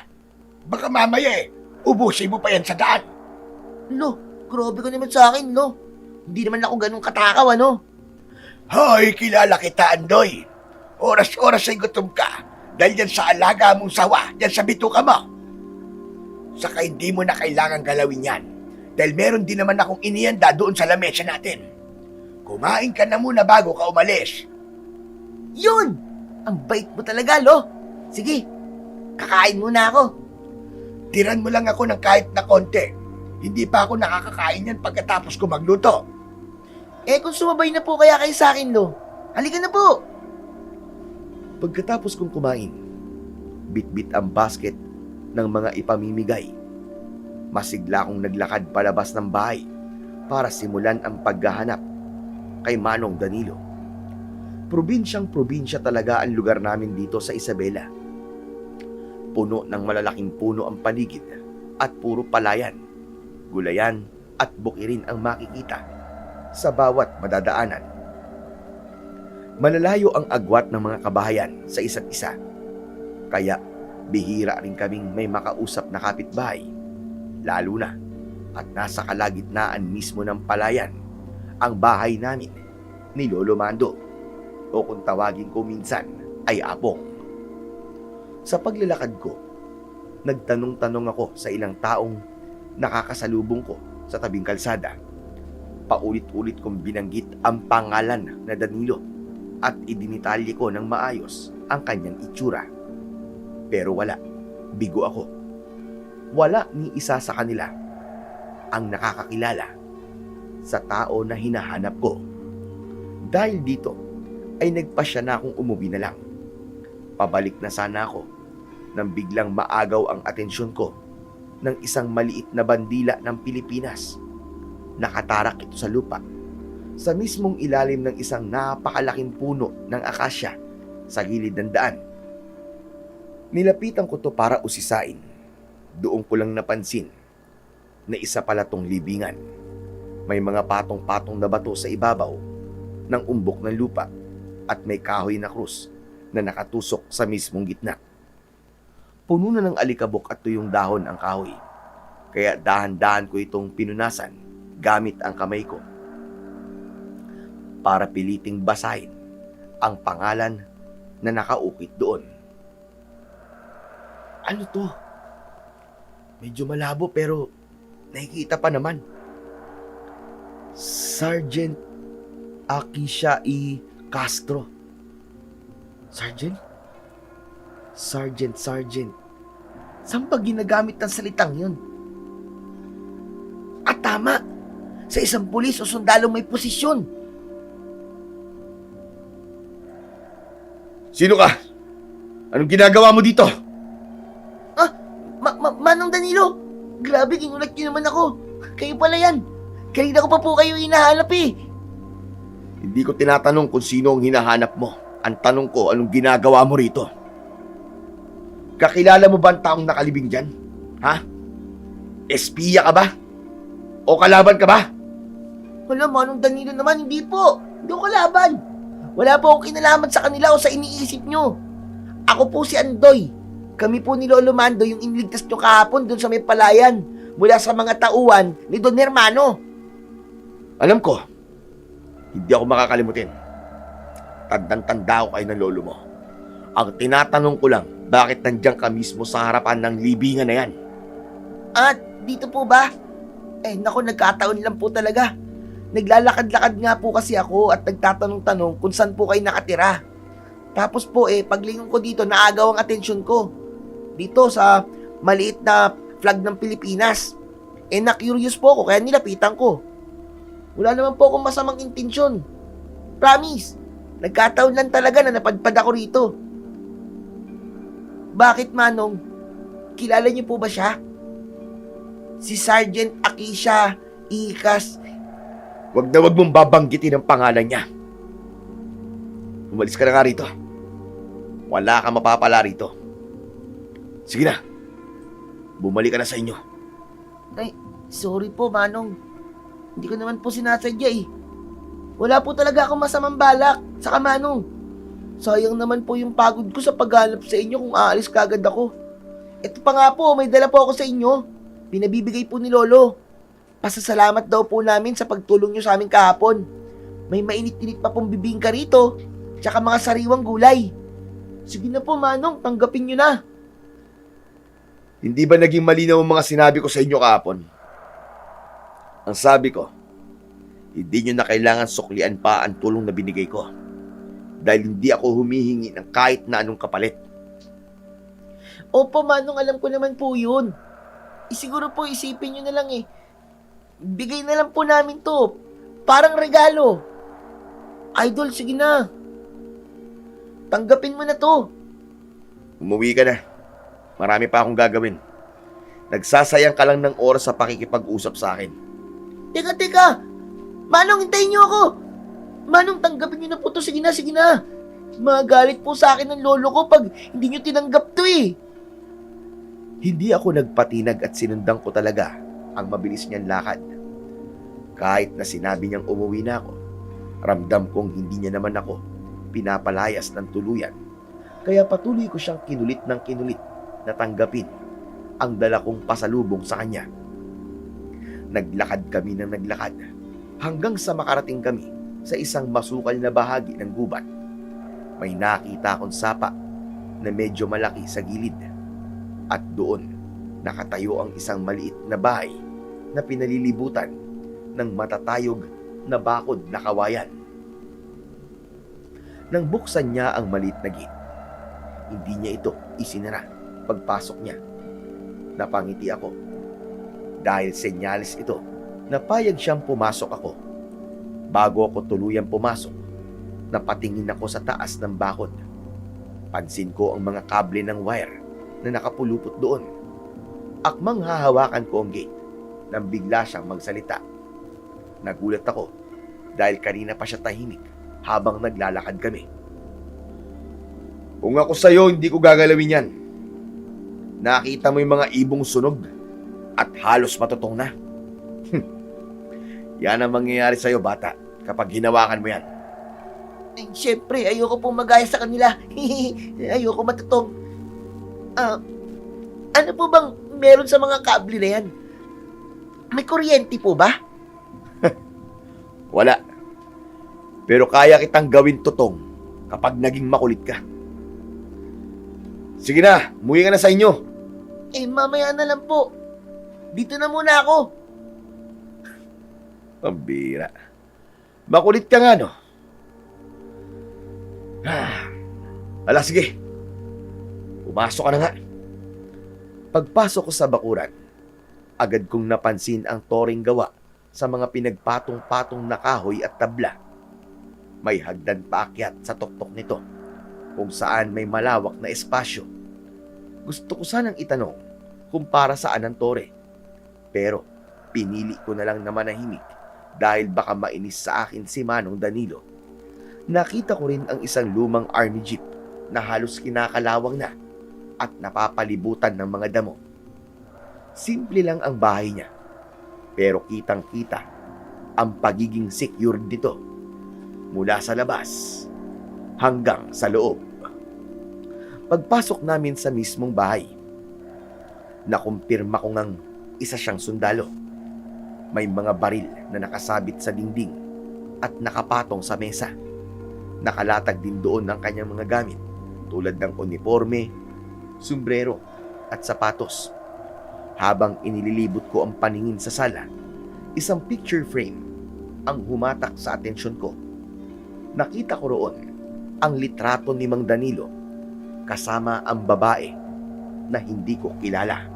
Baka mamaya ubusin mo pa yan sa daan. Lo, grabe ka naman sa akin, Lo. Hindi naman ako ganun katakaw, ano? Hoy, kilala kita, Andoy. Oras-oras ay gutom ka dahil yan sa alaga mong sawa, yan sa bituka mo. Saka hindi mo na kailangan galawin yan dahil meron din naman akong inihanda doon sa lamesa natin. Kumain ka na muna bago ka umalis. Yun! Ang bait mo talaga, Lo. Sige, kakain muna ako. Tiran mo lang ako ng kahit na konti. Hindi pa ako nakakakain yan pagkatapos ko magluto. Kung sumabay na po kaya kayo sa akin, Lo. Halika na po. Pagkatapos kong kumain, bit-bit ang basket ng mga ipamimigay. Masigla akong naglakad palabas ng bahay para simulan ang paghahanap kay Manong Danilo. Probinsyang-probinsya talaga ang lugar namin dito sa Isabela. Puno ng malalaking puno ang paligid at puro palayan, gulayan at bukirin ang makikita sa bawat madadaanan. Malalayo ang agwat ng mga kabahayan sa isa't isa, kaya bihira rin kaming may makausap na kapitbahay, lalo na at nasa kalagitnaan mismo ng palayan ang bahay namin ni Lolo Mando, o kung tawagin ko minsan ay Apong. Sa paglalakad ko, nagtanong-tanong ako sa ilang taong nakakasalubong ko sa tabing kalsada. Paulit-ulit kong binanggit ang pangalan na Danilo at idinitalye ko ng maayos ang kanyang itsura. Pero wala, bigo ako. Wala ni isa sa kanila ang nakakakilala sa tao na hinahanap ko. Dahil dito ay nagpasya na akong umuwi na lang. Pabalik na sana ako nang biglang maagaw ang atensyon ko ng isang maliit na bandila ng Pilipinas. Nakatarak ito sa lupa, sa mismong ilalim ng isang napakalaking puno ng akasya sa gilid ng daan. Nilapitan ko to para usisain. Doon ko lang napansin na isa pala tong libingan. May mga patong-patong na bato sa ibabaw ng umbok ng lupa at may kahoy na krus na nakatusok sa mismong gitna. Puno na ng alikabok at tuyong dahon ang kahoy, kaya dahan-dahan ko itong pinunasan gamit ang kamay ko para piliting basahin ang pangalan na nakaukit doon. Ano to? Medyo malabo pero nakikita pa naman. Sergeant Akisha E. Castro. Sergeant? Sergeant. Saan ba ginagamit ng salitang yun? At tama, sa isang pulis o sundalong may posisyon. Sino ka? Anong ginagawa mo dito? Manong Danilo, grabe, ginulat niyo naman ako. Kayo pala yan. Kanina ko pa po kayo hinahanap eh. Hindi ko tinatanong kung sino ang hinahanap mo. Ang tanong ko, anong ginagawa mo rito? Kakilala mo ba ang taong nakalibing dyan? Ha? Espiya ka ba? O kalaban ka ba? Wala, Manong Danilo naman, hindi po. Hindi ko kalaban. Wala po akong kinalaman sa kanila o sa iniisip nyo. Ako po si Andoy. Kami po ni Lolo Mando yung iniligtas nyo kahapon doon sa may palayan mula sa mga tauhan ni Don Hermano. Alam ko, hindi ako makakalimutin. Tandang-tanda ko kayo ng lolo mo. Ang tinatanong ko lang, bakit nandiyan ka mismo sa harapan ng libingan na yan? At dito po ba? Naku, nagkataon lang po talaga. Naglalakad-lakad nga po kasi ako at nagtatanong-tanong kung saan po kayo nakatira. Tapos po paglingon ko dito, naagaw ang atensyon ko. Dito sa maliit na flag ng Pilipinas. Na-curious po ako kaya nilapitan ko. Wala naman po akong masamang intensyon. Promise. Nagkataon lang talaga na napadpad ako rito. Bakit, Manong? Kilala niyo po ba siya? Si Sergeant Akisha Ikas. Wag na wag mong babanggitin ang pangalan niya. Umalis ka na nga rito. Wala kang mapapala rito. Sige na. Bumalik ka na sa inyo. Ay, sorry po, Manong. Hindi ko naman po sinasadya eh. Wala po talaga akong masamang balak. Saka, Manong, sayang naman po yung pagod ko sa paghanap sa inyo kung aalis kagad ako. Ito pa nga po, may dala po ako sa inyo. Pinabibigay po ni Lolo. Pasasalamat daw po namin sa pagtulong nyo sa amin kahapon. May mainit-init pa pong bibingka rito, tsaka mga sariwang gulay. Sige na po, Manong, tanggapin nyo na. Hindi ba naging malinaw ang mga sinabi ko sa inyo kahapon? Ang sabi ko, hindi nyo na kailangan suklian pa ang tulong na binigay ko. Dahil hindi ako humihingi ng kahit na anong kapalit. Opo, Manong, alam ko naman po yun. Siguro po isipin nyo na lang bigay na lang po namin to. Parang regalo. Idol, sige na. Tanggapin mo na to. Umuwi ka na. Marami pa akong gagawin. Nagsasayang ka lang ng oras sa pakikipag-usap sa akin. Teka. Manong, hintayin niyo ako. Manong, tanggapin niyo na po to. Sige na. Magalit po sa akin ng lolo ko pag hindi niyo tinanggap to eh. Hindi ako nagpatinag at sinundan ko talaga ang mabilis niyang lakad. Kahit na sinabi niyang umuwi na ako, ramdam kong hindi niya naman ako pinapalayas ng tuluyan. Kaya patuloy ko siyang kinulit ng kinulit na tanggapin ang dala kong pasalubong sa kanya. Naglakad kami ng naglakad hanggang sa makarating kami sa isang masukal na bahagi ng gubat. May nakita akong sapa na medyo malaki sa gilid at doon nakatayo ang isang maliit na bahay na pinalilibutan ng matatayog na bakod na kawayan. Nang buksan niya ang maliit na gate, hindi niya ito isinara pagpasok niya. Napangiti ako dahil senyales ito na payag siyang pumasok ako. Bago ako tuluyang pumasok, napatingin ako sa taas ng bakod. Pansin ko ang mga kable ng wire na nakapulupot doon. Akmang hahawakan ko ang gate nang bigla siyang magsalita. Nagulat ako dahil kanina pa siya tahimik habang naglalakad kami. Kung ako sa'yo, hindi ko gagalawin yan. Nakita mo yung mga ibong sunog at halos matutong na. Yan ang mangyayari sa'yo, bata, kapag hinawakan mo yan. Eh, syempre, ayoko pong magaya sa kanila. Ayoko matutong. Ano po bang meron sa mga kable na yan? May kuryente po ba? Wala. Pero kaya kitang gawin tutong kapag naging makulit ka. Sige na, umuwi ka na sa inyo. Eh, mamaya na lang po. Dito na muna ako. Pambira. Makulit ka nga, no? Ala, sige. Pumasok ka na nga. Pagpasok ko sa bakuran, agad kong napansin ang toring gawa sa mga pinagpatong-patong na kahoy at tabla. May hagdan paakyat sa tuktok nito, kung saan may malawak na espasyo. Gusto ko sanang itanong kung para saan ang tore. Pero pinili ko na lang na manahimik dahil baka mainis sa akin si Manong Danilo. Nakita ko rin ang isang lumang army jeep na halos kinakalawang na at napapalibutan ng mga damo. Simple lang ang bahay niya, pero kitang-kita ang pagiging secured nito mula sa labas hanggang sa loob. Pagpasok namin sa mismong bahay, nakumpirma ko ngang isa siyang sundalo. May mga baril na nakasabit sa dingding at nakapatong sa mesa. Nakalatag din doon ang kanyang mga gamit tulad ng uniforme, sombrero at sapatos. Habang inililibot ko ang paningin sa sala, isang picture frame ang humatak sa atensyon ko. Nakita ko roon ang litrato ni Mang Danilo kasama ang babae na hindi ko kilala.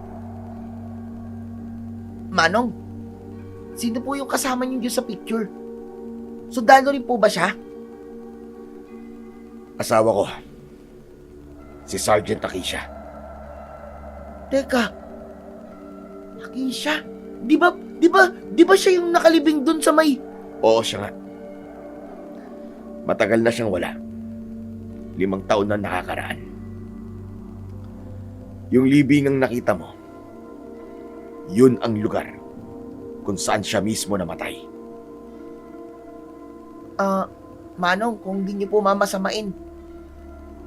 Manong, sino po yung kasama niyo sa picture? Sundalo rin po ba siya? Asawa ko, si Sergeant Akisha. Teka, Akisha? Di ba siya yung nakalibing dun sa may... Oo, siya nga. Matagal na siyang wala. 5 taon na nakakaraan. Yung libing ang nakita mo, yun ang lugar kung saan siya mismo namatay. Manong, kung di niyo po mamasamain,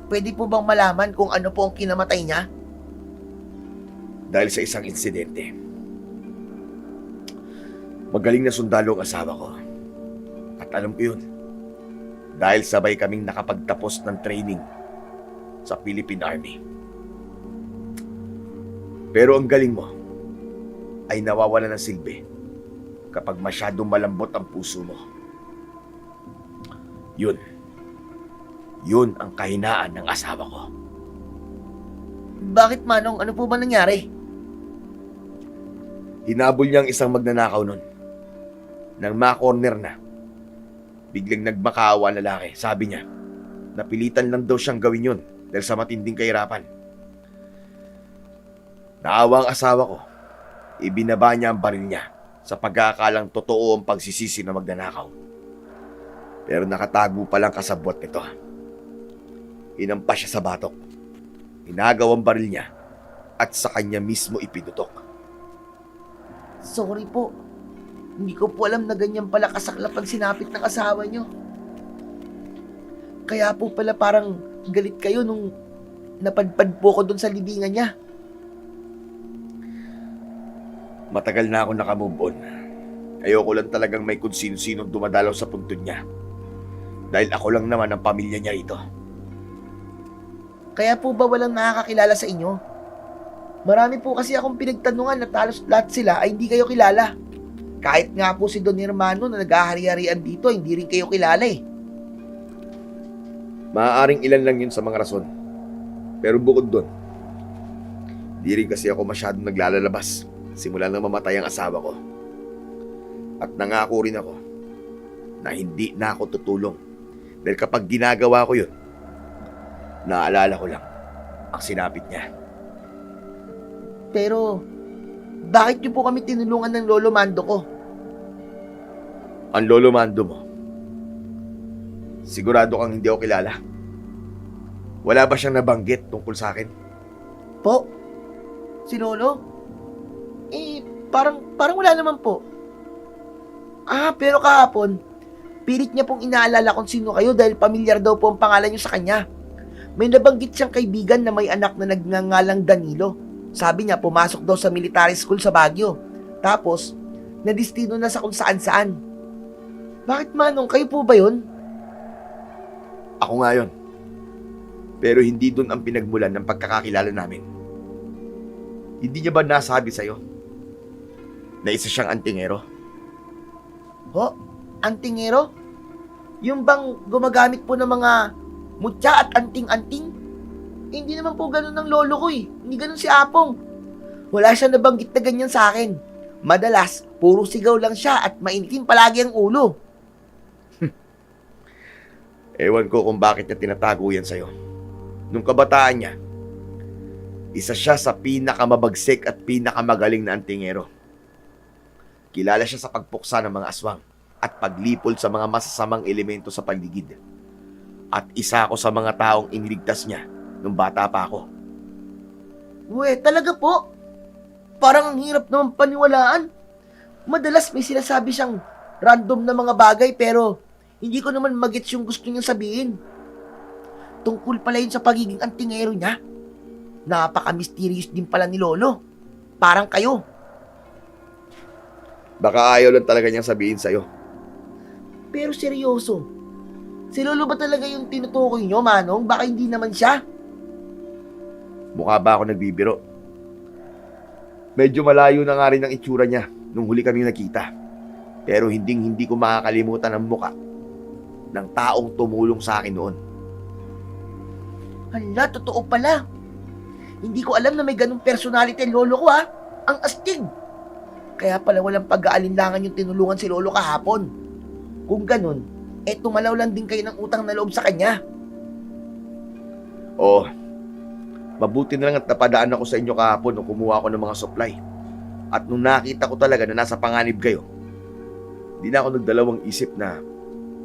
pwede po bang malaman kung ano po ang kinamatay niya? Dahil sa isang insidente. Magaling na sundalo ang asawa ko. At alam ko yun. Dahil sabay kaming nakapagtapos ng training sa Philippine Army. Pero ang galing mo ay nawawala ng silbi kapag masyadong malambot ang puso mo. Yun ang kahinaan ng asawa ko. Bakit, Manong? Ano po ba nangyari? Hinabol niya ang isang magnanakaw nun. Nang ma-corner na, biglang nagmakaawa ang lalaki. Sabi niya, napilitan lang daw siyang gawin yun dahil sa matinding kahirapan. Naawa ang asawa ko. Ibinaba niya ang baril niya sa pagkakalang totoo ang pagsisisi na magnanakaw. Pero nakatago palang kasabwat nito. Inampas siya sa batok. Inagaw ang baril niya at sa kanya mismo ipinutok. Sorry po. Hindi ko po alam na ganyan pala kasaklap ang sinapit ng asawa niyo. Kaya po pala parang galit kayo nung napadpad po ko dun sa libingan niya. Matagal na ako nakamove on. Ayoko lang talagang may kung sino-sinong dumadalaw sa puntod niya. Dahil ako lang naman ang pamilya niya rito. Kaya po ba walang nakakakilala sa inyo? Marami po kasi akong pinagtanungan na halos lahat sila ay hindi kayo kilala. Kahit nga po si Don Hermano na nag-ahari-harian dito, hindi rin kayo kilala eh. Maaaring ilan lang yun sa mga rason. Pero bukod doon, di rin kasi ako masyadong naglalalabas simula nang mamatay ang asawa ko. At nangako rin ako na hindi na ako tutulong. Dahil kapag ginagawa ko yun, naalala ko lang ang sinapit niya. Pero, bakit niyo po kami tinulungan ng Lolo Mando ko? Ang lolo mando mo, sigurado kang hindi ako kilala? Wala ba siyang nabanggit tungkol sa akin? Po? Si Lolo? Parang wala naman po. Pero kahapon, pilit niya pong inaalala kung sino kayo dahil pamilyar daw po ang pangalan niyo sa kanya. May nabanggit siyang kaibigan na may anak na nagngangalang Danilo. Sabi niya, pumasok daw sa military school sa Baguio. Tapos, nadistino na sa kung saan-saan. Bakit Manong, kayo po ba yun? Ako nga yun. Pero hindi dun ang pinagmulan ng pagkakakilala namin. Hindi niya ba nasabi sa'yo na isa siyang antingero? Ho? Antingero? Yung bang gumagamit po ng mga mutya at anting-anting? Hindi naman po ganun ng lolo ko eh. Hindi ganun si Apong. Wala siya nabanggit na ganyan sa akin. Madalas, puro sigaw lang siya at mainitin palagi ang ulo. Ewan ko kung bakit niya tinatago yan sa'yo. Nung kabataan niya, isa siya sa pinakamabagsik at pinakamagaling na antingero. Kilala siya sa pagpuksa ng mga aswang at paglipol sa mga masasamang elemento sa paligid. At isa ako sa mga taong iniligtas niya nung bata pa ako. Talaga po? Parang ang hirap naman paniwalaan. Madalas may sinasabi siyang random na mga bagay pero hindi ko naman magets yung gusto niyang sabihin. Tungkol pala yun sa pagiging antingero niya. Napaka-mysterious din pala ni Lolo. Parang kayo. Baka ayaw lang talaga niyang sabihin sa'yo. Pero seryoso, si Lolo ba talaga yung tinutukoy niyo, Manong? Baka hindi naman siya. Mukha ba ako nagbibiro? Medyo malayo na nga rin ang itsura niya nung huli kaming nakita. Pero hindi ko makakalimutan ang muka ng taong tumulong sa akin noon. Hala, totoo pala. Hindi ko alam na may ganung personality ang lolo ko Ang astig. Kaya pala walang pag-aalinlangan yung tinulungan si Lolo kahapon. Kung ganun, tumalaw lang din kayo ng utang na loob sa kanya. Oo. Mabuti na lang at napadaan ako sa inyo kahapon nung kumuha ako ng mga supply. At nung nakita ko talaga na nasa panganib kayo, di na ako nagdalawang isip na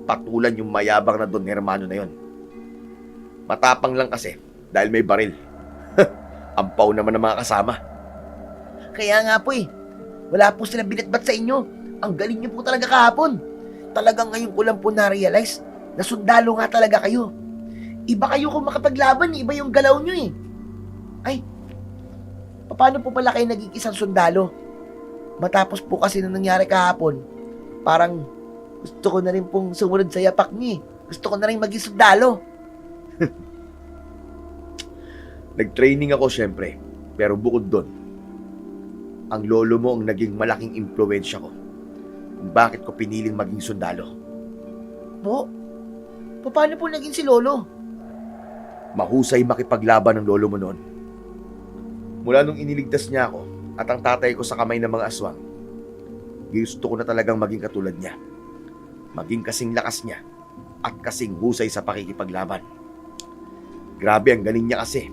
patulan yung mayabang na Don Hermano na yon. Matapang lang kasi dahil may baril. Ampaw naman ng mga kasama. Kaya nga po wala po sila binatbat sa inyo. Ang galing niyo po talaga kahapon. Talagang ngayon ko lang po na-realize na sundalo nga talaga kayo. Iba kayo kung makapaglaban, iba yung galaw niyo Ay, paano po pala kayo naging isang sundalo? Matapos po kasi na nangyari kahapon, parang gusto ko na rin pong sumunod sa yapak niyo Gusto ko na rin maging sundalo. Nag-training ako syempre, pero bukod doon, ang lolo mo ang naging malaking impluwensya ko kung bakit ko piniling maging sundalo. Po? Paano po naging si Lolo? Mahusay makipaglaban ng lolo mo noon. Mula nung iniligtas niya ako at ang tatay ko sa kamay ng mga aswang, gusto ko na talagang maging katulad niya. Maging kasing lakas niya at kasing husay sa pakikipaglaban. Grabe, ang galing niya kasi.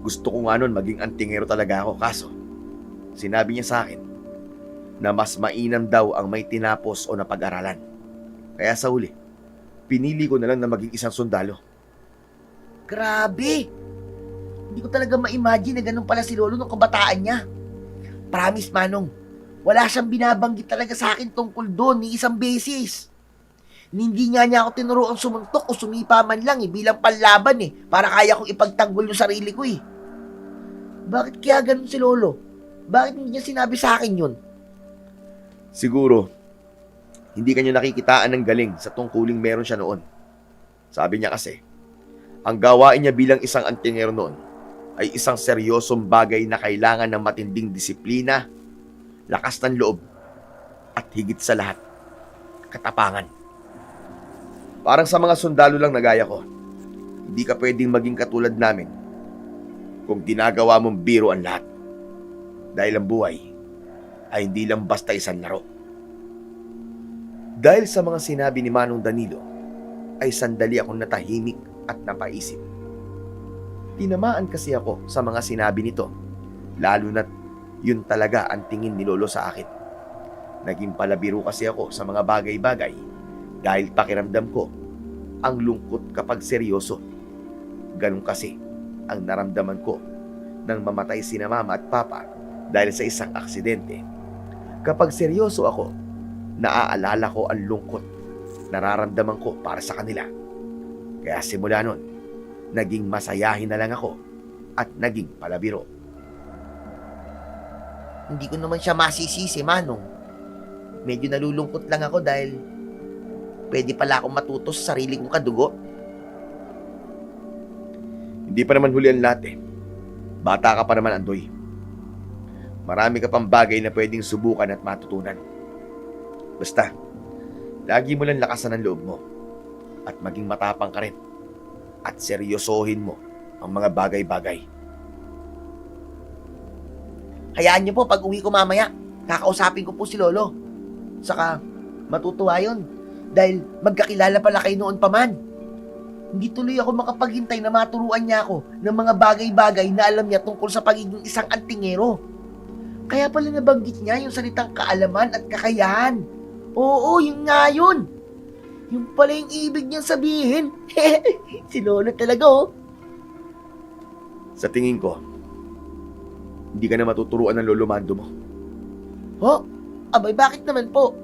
Gusto ko nga nun maging antingero talaga ako, kaso sinabi niya sa akin na mas mainam daw ang may tinapos o napag-aralan. Kaya sa huli, pinili ko na lang na maging isang sundalo. Grabe! Hindi ko talaga ma-imagine na ganun pala si Lolo nung kabataan niya. Promise, Manong, wala siyang binabanggit talaga sa akin tungkol doon ni isang beses. Hindi nga niya ako tinuruan sumuntok o sumipa man lang bilang panlaban para kaya kong ipagtanggol yung sarili ko Bakit kaya ganun si Lolo? Bakit hindi niya sinabi sa akin yun? Siguro, hindi kanya nakikitaan ng galing sa tungkuling meron siya noon. Sabi niya kasi, ang gawain niya bilang isang antingero noon ay isang seryosong bagay na kailangan ng matinding disiplina, lakas ng loob, at higit sa lahat, katapangan. Parang sa mga sundalo lang na gaya ko, hindi ka pwedeng maging katulad namin kung ginagawa mong biro ang lahat. Dahil ang buhay ay hindi lang basta isang laro. Dahil sa mga sinabi ni Manong Danilo, ay sandali akong natahimik at napaisip. Tinamaan kasi ako sa mga sinabi nito, lalo na't yun talaga ang tingin ni Lolo sa akin. Naging palabiro kasi ako sa mga bagay-bagay dahil pakiramdam ko ang lungkot kapag seryoso. Ganun kasi ang naramdaman ko nang mamatay sina Mama at Papa dahil sa isang aksidente. Kapag seryoso ako, naaalala ko ang lungkot nararamdaman ko para sa kanila. Kaya simula nun, naging masayahin na lang ako at naging palabiro. Hindi ko naman siya masisisi, Manong. Medyo nalulungkot lang ako dahil pwede pala akong matuto sa sarili kong kadugo. Hindi pa naman huli ang lahat eh. Bata ka pa naman, Andoy. Marami ka pang bagay na pwedeng subukan at matutunan. Basta, lagi mo lang lakasan ang loob mo at maging matapang ka rin at seryosohin mo ang mga bagay-bagay. Hayaan niyo po pag uwi ko mamaya, kakausapin ko po si Lolo. Saka matutuwa yun dahil magkakilala pala kayo noon pa man. Hindi tuloy ako makapaghintay na maturuan niya ako ng mga bagay-bagay na alam niya tungkol sa pagiging isang antingero. Kaya pala nabanggit niya yung salitang kaalaman at kakayahan. Oo, yun nga yun. Yung pala yung ibig niyang sabihin. Si Lolo talaga, oh. Sa tingin ko, hindi ka na matuturuan ng Lolo Mando mo. Ho? Abay, bakit naman po?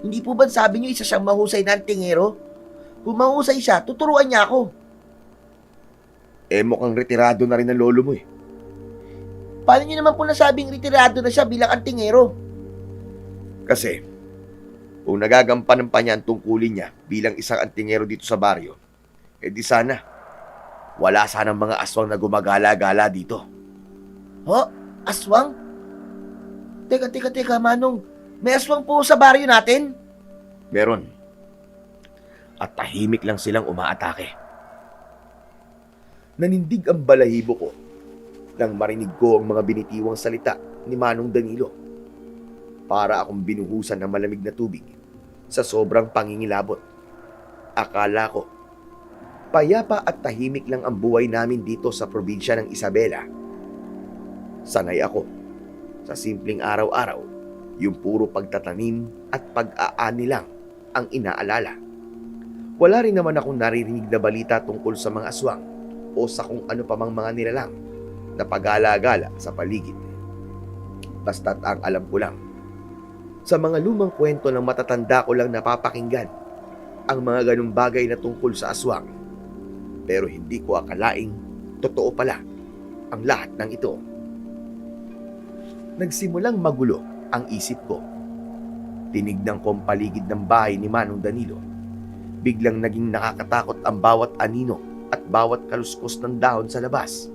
Hindi po ba sabi niyo isa siyang mahusay na antingero? Kung mahusay siya, tuturuan niya ako. Eh mukhang retirado na rin ang lolo mo eh. Paano niyo naman po nasabing retirado na siya bilang antingero? Kasi, kung nagagampanan pa niya ang tungkulin niya bilang isang antingero dito sa baryo, eh di sana, wala sanang mga aswang na gumagala-gala dito. Ho? Aswang? Teka, Manong. May aswang po sa baryo natin? Meron. At tahimik lang silang umaatake. Nanindig ang balahibo ko nang marinig ko ang mga binitiwang salita ni Manong Danilo. Para akong binuhusan ng malamig na tubig sa sobrang pangingilabot. Akala ko, payapa at tahimik lang ang buhay namin dito sa probinsya ng Isabela. Sanay ako sa simpleng araw-araw, yung puro pagtatanim at pag-aani lang ang inaalala. Wala rin naman akong naririnig na balita tungkol sa mga aswang o sa kung ano pa mang mga nilalang na pagala-gala sa paligid. Basta't ang alam ko lang, sa mga lumang kwento ng matatanda ko lang napapakinggan ang mga ganung bagay na tungkol sa aswang. Pero hindi ko akalaing totoo pala ang lahat ng ito. Nagsimulang magulo ang isip ko. Tinignan ko ang paligid ng bahay ni Manong Danilo. Biglang naging nakakatakot ang bawat anino at bawat kaluskos ng dahon sa labas.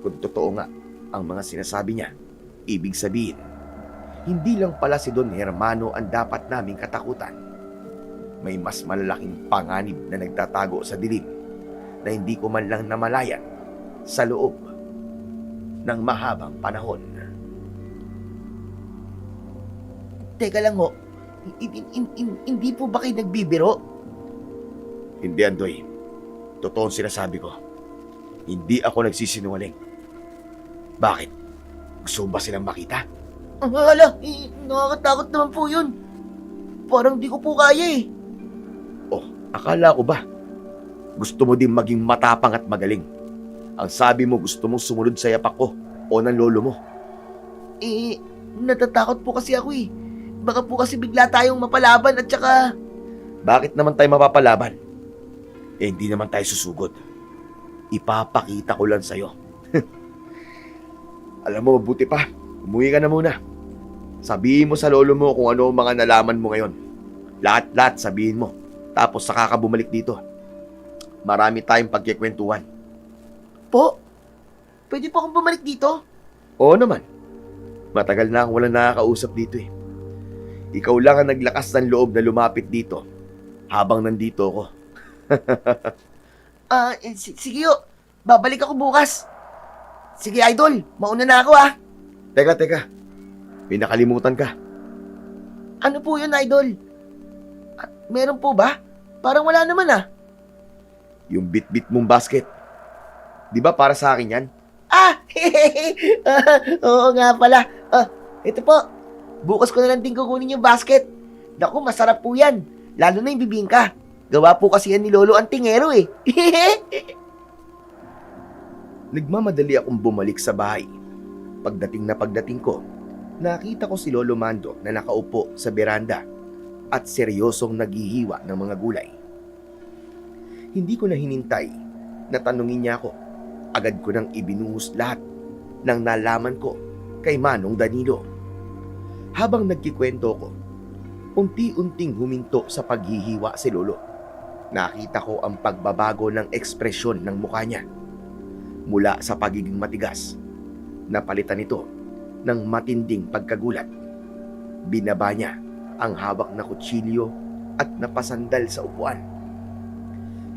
Kung totoo nga ang mga sinasabi niya, ibig sabihin, hindi lang pala si Don Hermano ang dapat naming katakutan. May mas malalaking panganib na nagtatago sa dilim na hindi ko man lang namalayan sa loob ng mahabang panahon. Teka lang ho, hindi po ba kayo nagbibiro? Hindi, Andoy. Totoo ang sinasabi ko. Hindi ako nagsisinungaling. Bakit? Gusto ba silang makita? Hala, nakakatakot naman po yun. Parang di ko po kaya eh. Oh, akala ko ba? Gusto mo din maging matapang at magaling. Ang sabi mo gusto mong sumunod sa yapak ko o ng lolo mo. Natatakot po kasi ako eh. Baka po kasi bigla tayong mapalaban at saka... Bakit naman tayo mapapalaban? Eh, hindi naman tayo susugod. Ipapakita ko lang sa'yo. Alam mo, mabuti pa. Umuwi ka na muna. Sabihin mo sa lolo mo kung ano ang mga nalaman mo ngayon. Lahat-lahat sabihin mo. Tapos saka ka bumalik dito. Marami tayong pagkikwentuhan. Po? Pwede po akong bumalik dito? Oo naman. Matagal na akong walang nakakausap dito eh. Ikaw lang ang naglakas ng loob na lumapit dito habang nandito ako. Sige yo. Babalik ako bukas. Sige, idol. Mauna na ako, ah. Teka. May nakalimutan ka. Ano po yun, idol? Meron po ba? Parang wala naman, ah. Yung bit-bit mong basket. Di ba para sa akin yan? Oo nga pala. Ito po. Bukas ko na lang din kukunin yung basket. Naku, masarap po yan. Lalo na yung bibingka. Gawa po kasi yan ni Lolo Antingero eh. Nagmamadali akong bumalik sa bahay. Pagdating ko, nakita ko si Lolo Mando na nakaupo sa beranda at seryosong naghihiwa ng mga gulay. Hindi ko na hinintay na tanungin niya ako. Agad ko nang ibinuhos lahat ng nalaman ko kay Manong Danilo. Habang nagkikwento ko, unti-unting huminto sa paghihiwa si Lolo. Nakita ko ang pagbabago ng ekspresyon ng mukha niya. Mula sa pagiging matigas, napalitan ito ng matinding pagkagulat. Binaba niya ang hawak na kutsilyo at napasandal sa upuan.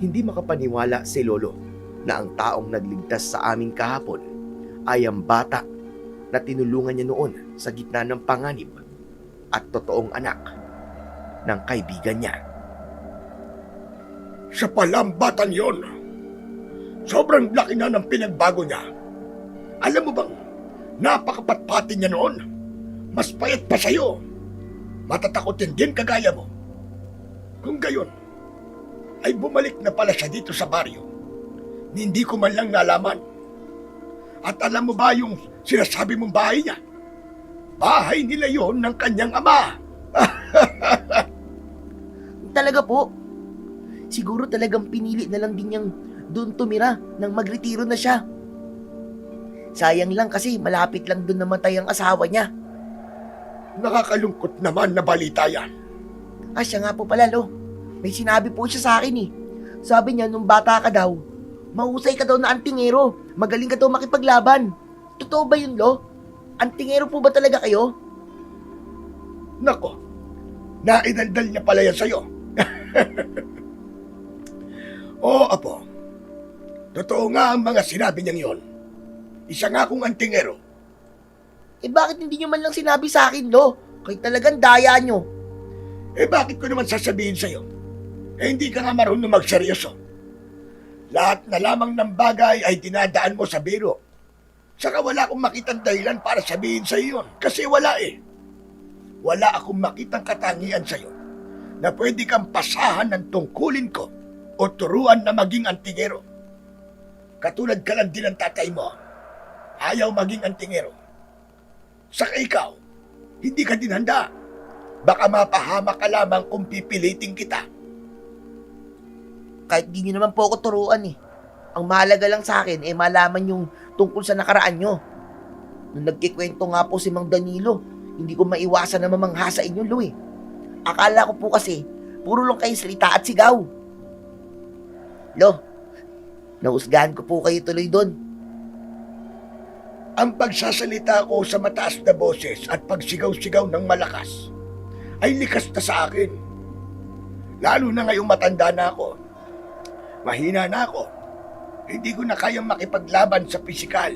Hindi makapaniwala si Lolo na ang taong nagligtas sa amin kahapon ay ang bata na tinulungan niya noon sa gitna ng panganib at totoong anak ng kaibigan niya. Siya pala ang batang yon. Sobrang laki na ng pinagbago niya. Alam mo bang, napakapatpati niya noon. Mas payat pa sa'yo. Matatakotin din kagaya mo. Kung gayon, ay bumalik na pala siya dito sa baryo. Hindi ko man lang nalaman. At alam mo ba yung sinasabi mong bahay niya? Bahay nila yon ng kanyang ama. Talaga po. Siguro talagang pinili na lang din niyang doon tumira nang magretiro na siya. Sayang lang kasi malapit lang doon namatay ang asawa niya. Nakakalungkot naman na balita yan. Siya nga po pala, Lo. May sinabi po siya sa akin eh. Sabi niya nung bata ka daw, mahusay ka daw na antingero. Magaling ka daw makipaglaban. Totoo ba yun, Lo? Antingero po ba talaga kayo? Nako, naidaldal niya pala yan sa'yo. Oo, Apo. Totoo nga ang mga sinabi niyang yon. Isa nga akong antingero. Bakit hindi niyo man lang sinabi sa akin, Lo? Kaya talagang daya niyo. Bakit ko naman sasabihin sa'yo? Hindi ka nga marunong magseryoso. Lahat na lamang ng bagay ay dinadaan mo sa biro. Saka wala akong makitang dahilan para sabihin sa'yo yun. Kasi wala eh. Wala akong makitang katangian sa'yo na pwede kang pasahan ng tungkulin ko o turuan na maging antingero. Katulad ka lang din ng tatay mo. Ayaw maging antingero. Saka ikaw, hindi ka din handa. Baka mapahamak ka lamang kung pipilitin kita. Kahit di niyo naman po ako turuan eh. Ang mahalaga lang sa akin malaman yung tungkol sa nakaraan nyo. Nung nagkikwento nga po si Mang Danilo, hindi ko maiwasan na mamangha sa inyo, Lo eh. Akala ko po kasi, puro lang kayo salita at sigaw. Lo, nahusgahan ko po kayo tuloy doon. Ang pagsasalita ko sa mataas na boses at pagsigaw-sigaw ng malakas ay likas na sa akin. Lalo na ngayong matanda na ako. Mahina na ako. Hindi ko na kayang makipaglaban sa pisikal.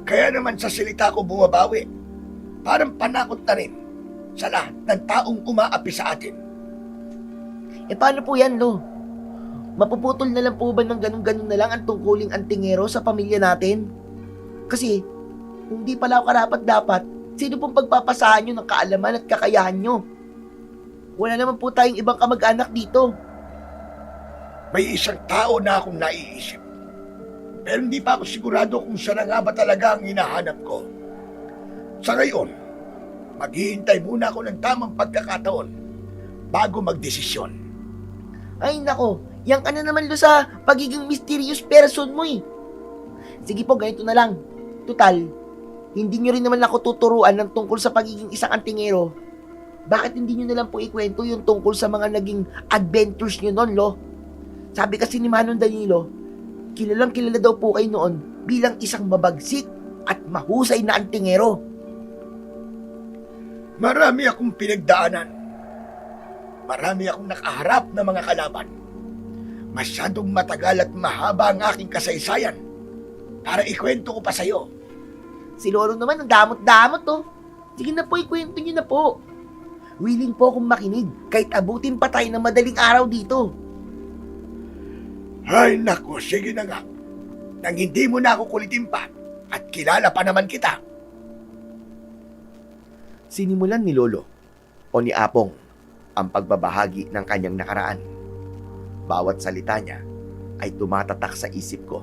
Kaya naman sa salita ko bumabawi. Parang panakot na rin sa lahat ng taong umaapi sa atin. Paano po yan, Lo? Mapuputol na lang po ba ng ganun-ganun na lang ang tungkuling antingero sa pamilya natin? Kasi, hindi pala ako karapat-dapat. Sino pong pagpapasahan nyo ng kaalaman at kakayahan nyo? Wala naman po tayong ibang kamag-anak dito. May isang tao na akong naiisip. Pero hindi pa ako sigurado kung siya na nga ba talaga ang hinahanap ko. Sa ngayon, maghihintay muna ako ng tamang pagkakataon bago magdesisyon. Ay nako, yan ka na naman, Lo, sa pagiging mysterious person mo eh. Sige po, ganito na lang. Tutal, hindi nyo rin naman ako tuturuan ng tungkol sa pagiging isang antingero. Bakit hindi nyo nalang po ikwento yung tungkol sa mga naging adventures nyo noon, lo? Sabi kasi ni Manong Danilo, kilalang kilala daw po kayo noon bilang isang mabagsik at mahusay na antingero. Marami akong pinagdaanan. Marami akong nakaharap na mga kalaban. Masyadong matagal at mahaba ang aking kasaysayan para ikwento ko pa sa'yo. Si Lolo naman ang damot-damot, oh. Sige na po, ikwento nyo na po. Willing po akong makinig kahit abutin pa tayo ng madaling araw dito. Ay naku, sige na nga. Nang hindi mo na ako kulitin pa at kilala pa naman kita. Sinimulan ni Lolo o ni Apong ang pagbabahagi ng kanyang nakaraan. Bawat salita niya ay tumatatak sa isip ko.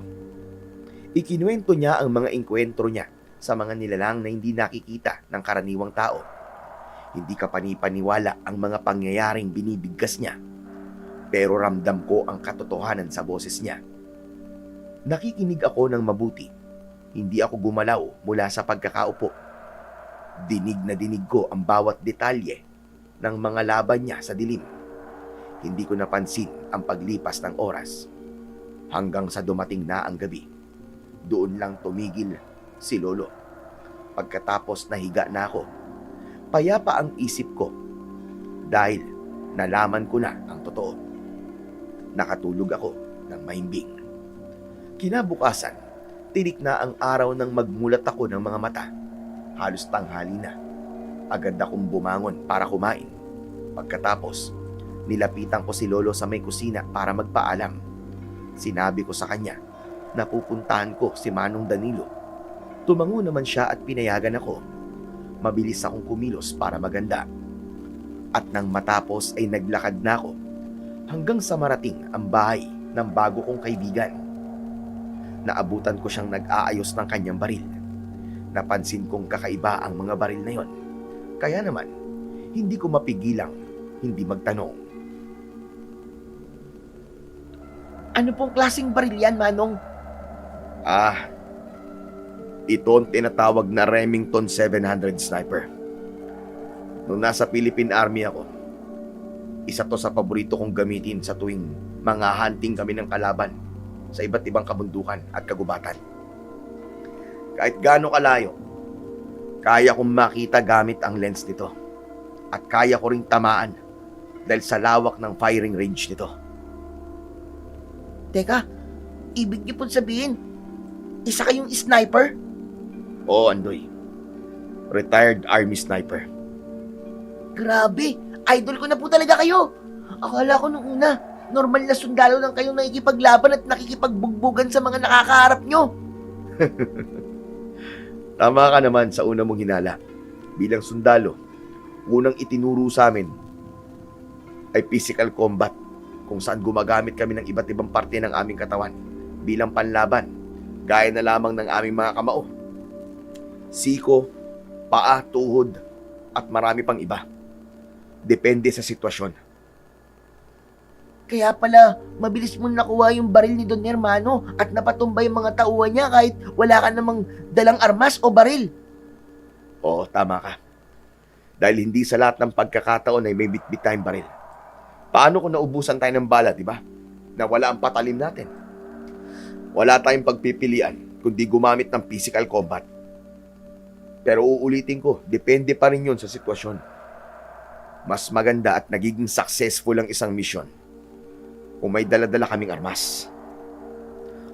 Ikinuwento niya ang mga engkwentro niya sa mga nilalang na hindi nakikita ng karaniwang tao. Hindi ka panipaniwala ang mga pangyayaring binibigkas niya. Pero ramdam ko ang katotohanan sa boses niya. Nakikinig ako ng mabuti. Hindi ako gumalaw mula sa pagkakaupo. Dinig na dinig ko ang bawat detalye ng mga laban niya sa dilim. Hindi ko napansin ang paglipas ng oras. Hanggang sa dumating na ang gabi. Doon lang tumigil si Lolo. Pagkatapos nahiga na ako, payapa ang isip ko dahil nalaman ko na ang totoo. Nakatulog ako ng mahimbing. Kinabukasan, tinik na ang araw nang magmulat ako ng mga mata. Halos tanghali na. Agad akong bumangon para kumain. Pagkatapos, nilapitan ko si Lolo sa may kusina para magpaalam. Sinabi ko sa kanya na pupuntahan ko si Manong Danilo. Tumango naman siya at pinayagan ako. Mabilis akong kumilos para maganda. At nang matapos ay naglakad na ako hanggang sa marating ang bahay ng bago kong kaibigan. Naabutan ko siyang nag-aayos ng kanyang baril. Napansin kong kakaiba ang mga baril na yon. Kaya naman, hindi ko mapigilang hindi magtanong. Ano pong klaseng baril yan, Manong? Ito ang tinatawag na Remington 700 Sniper. Nung nasa Philippine Army ako, isa to sa paborito kong gamitin sa tuwing mga hunting kami ng kalaban sa iba't ibang kabundukan at kagubatan. Kahit gaano kalayo, kaya kong makita gamit ang lens nito at kaya ko ring tamaan dahil sa lawak ng firing range nito. Teka, ibig niyo pong sabihin, isa kayong sniper? Oo, Andoy. Retired Army Sniper. Grabe, idol ko na po talaga kayo. Akala ko nung una, normal na sundalo lang kayong nakikipaglaban at nakikipagbugbugan sa mga nakakaharap nyo. Tama ka naman sa una mong hinala. Bilang sundalo, unang itinuro sa amin ay physical combat, kung saan gumagamit kami ng iba't ibang parte ng aming katawan bilang panlaban, gaya na lamang ng aming mga kamao, siko, paa, tuhod, at marami pang iba. Depende sa sitwasyon. Kaya pala, mabilis mong nakuha yung baril ni Don Hermano at napatumba yung mga tauhan niya kahit wala ka namang dalang armas o baril. Oo, tama ka. Dahil hindi sa lahat ng pagkakataon ay may bitbit tayong baril. Paano kung naubusan tayo ng bala, di ba? Na wala ang patalim natin. Wala tayong pagpipilian kundi gumamit ng physical combat. Pero uulitin ko, depende pa rin yun sa sitwasyon. Mas maganda at nagiging successful ang isang misyon kung may dala-dala kaming armas.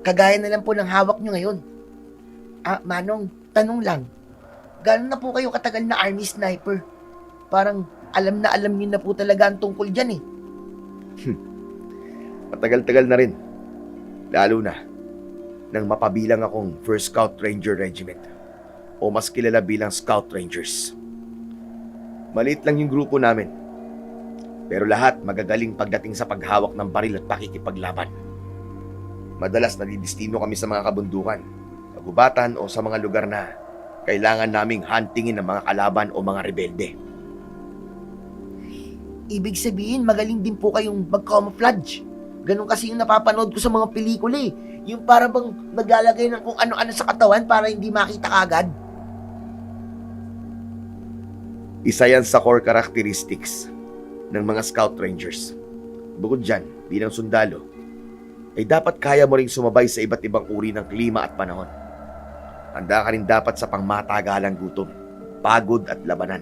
Kagaya na lang po ng hawak nyo ngayon. Manong, tanong lang. Gano'n na po kayo katagal na army sniper? Parang alam nyo na po talaga ang tungkol dyan eh. Matagal-tagal na rin. Lalo na nang mapabilang akong 1st Scout Ranger Regiment o mas kilala bilang Scout Rangers. Maliit lang yung grupo namin. Pero lahat magagaling pagdating sa paghawak ng baril at pakikipaglaban. Madalas nadidistino kami sa mga kabundukan, kagubatan o sa mga lugar na kailangan naming huntingin ng mga kalaban o mga rebelde. Ibig sabihin, magaling din po kayong mag-camouflage. Ganun kasi yung napapanood ko sa mga pelikula eh. Yung para bang naglalagay ng kung ano-ano sa katawan para hindi makita kagad. Isa yan sa core characteristics ng mga Scout Rangers. Bukod dyan, bilang sundalo, ay dapat kaya mo ring sumabay sa iba't ibang uri ng klima at panahon. Handa ka rin dapat sa pangmatagalang gutom, pagod at labanan.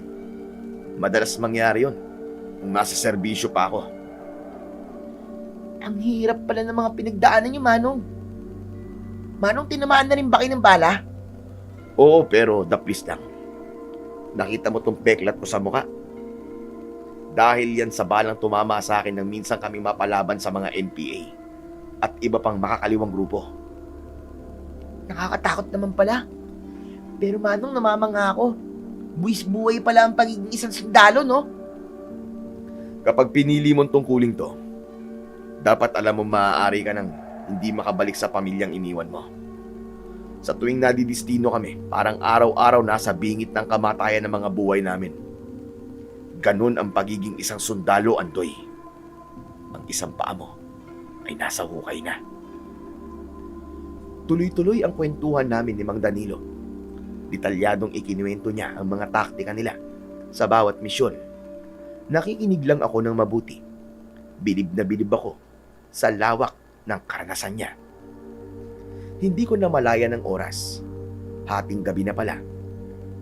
Madalas mangyari yon kung nasa serbisyo pa ako. Ang hirap pala ng mga pinagdaanan niyo, Manong. Manong, tinamaan na rin ba kayo ng bala? Oo, pero please lang. Nakita mo tong peklat ko sa muka? Dahil yan sa balang tumama sa akin nang minsan kaming mapalaban sa mga NPA at iba pang makakaliwang grupo. Nakakatakot naman pala. Pero Manong, namamanga ako. Buwis-buhay pala ang pagiging isang sundalo, no? Kapag pinili mong tungkuling to, dapat alam mo maaari ka nang hindi makabalik sa pamilyang iniwan mo. Sa tuwing nadidistino kami, parang araw-araw nasa bingit ng kamatayan ng mga buhay namin. Ganun ang pagiging isang sundalo, Andoy. Ang isang paa mo ay nasa hukay na. Tuloy-tuloy ang kwentuhan namin ni Mang Danilo. Detalyadong ikinuwento niya ang mga taktika nila sa bawat misyon. Nakikinig lang ako ng mabuti. Bilib na bilib ako sa lawak ng karanasan niya. Hindi ko namalaya ng oras. Hating gabi na pala.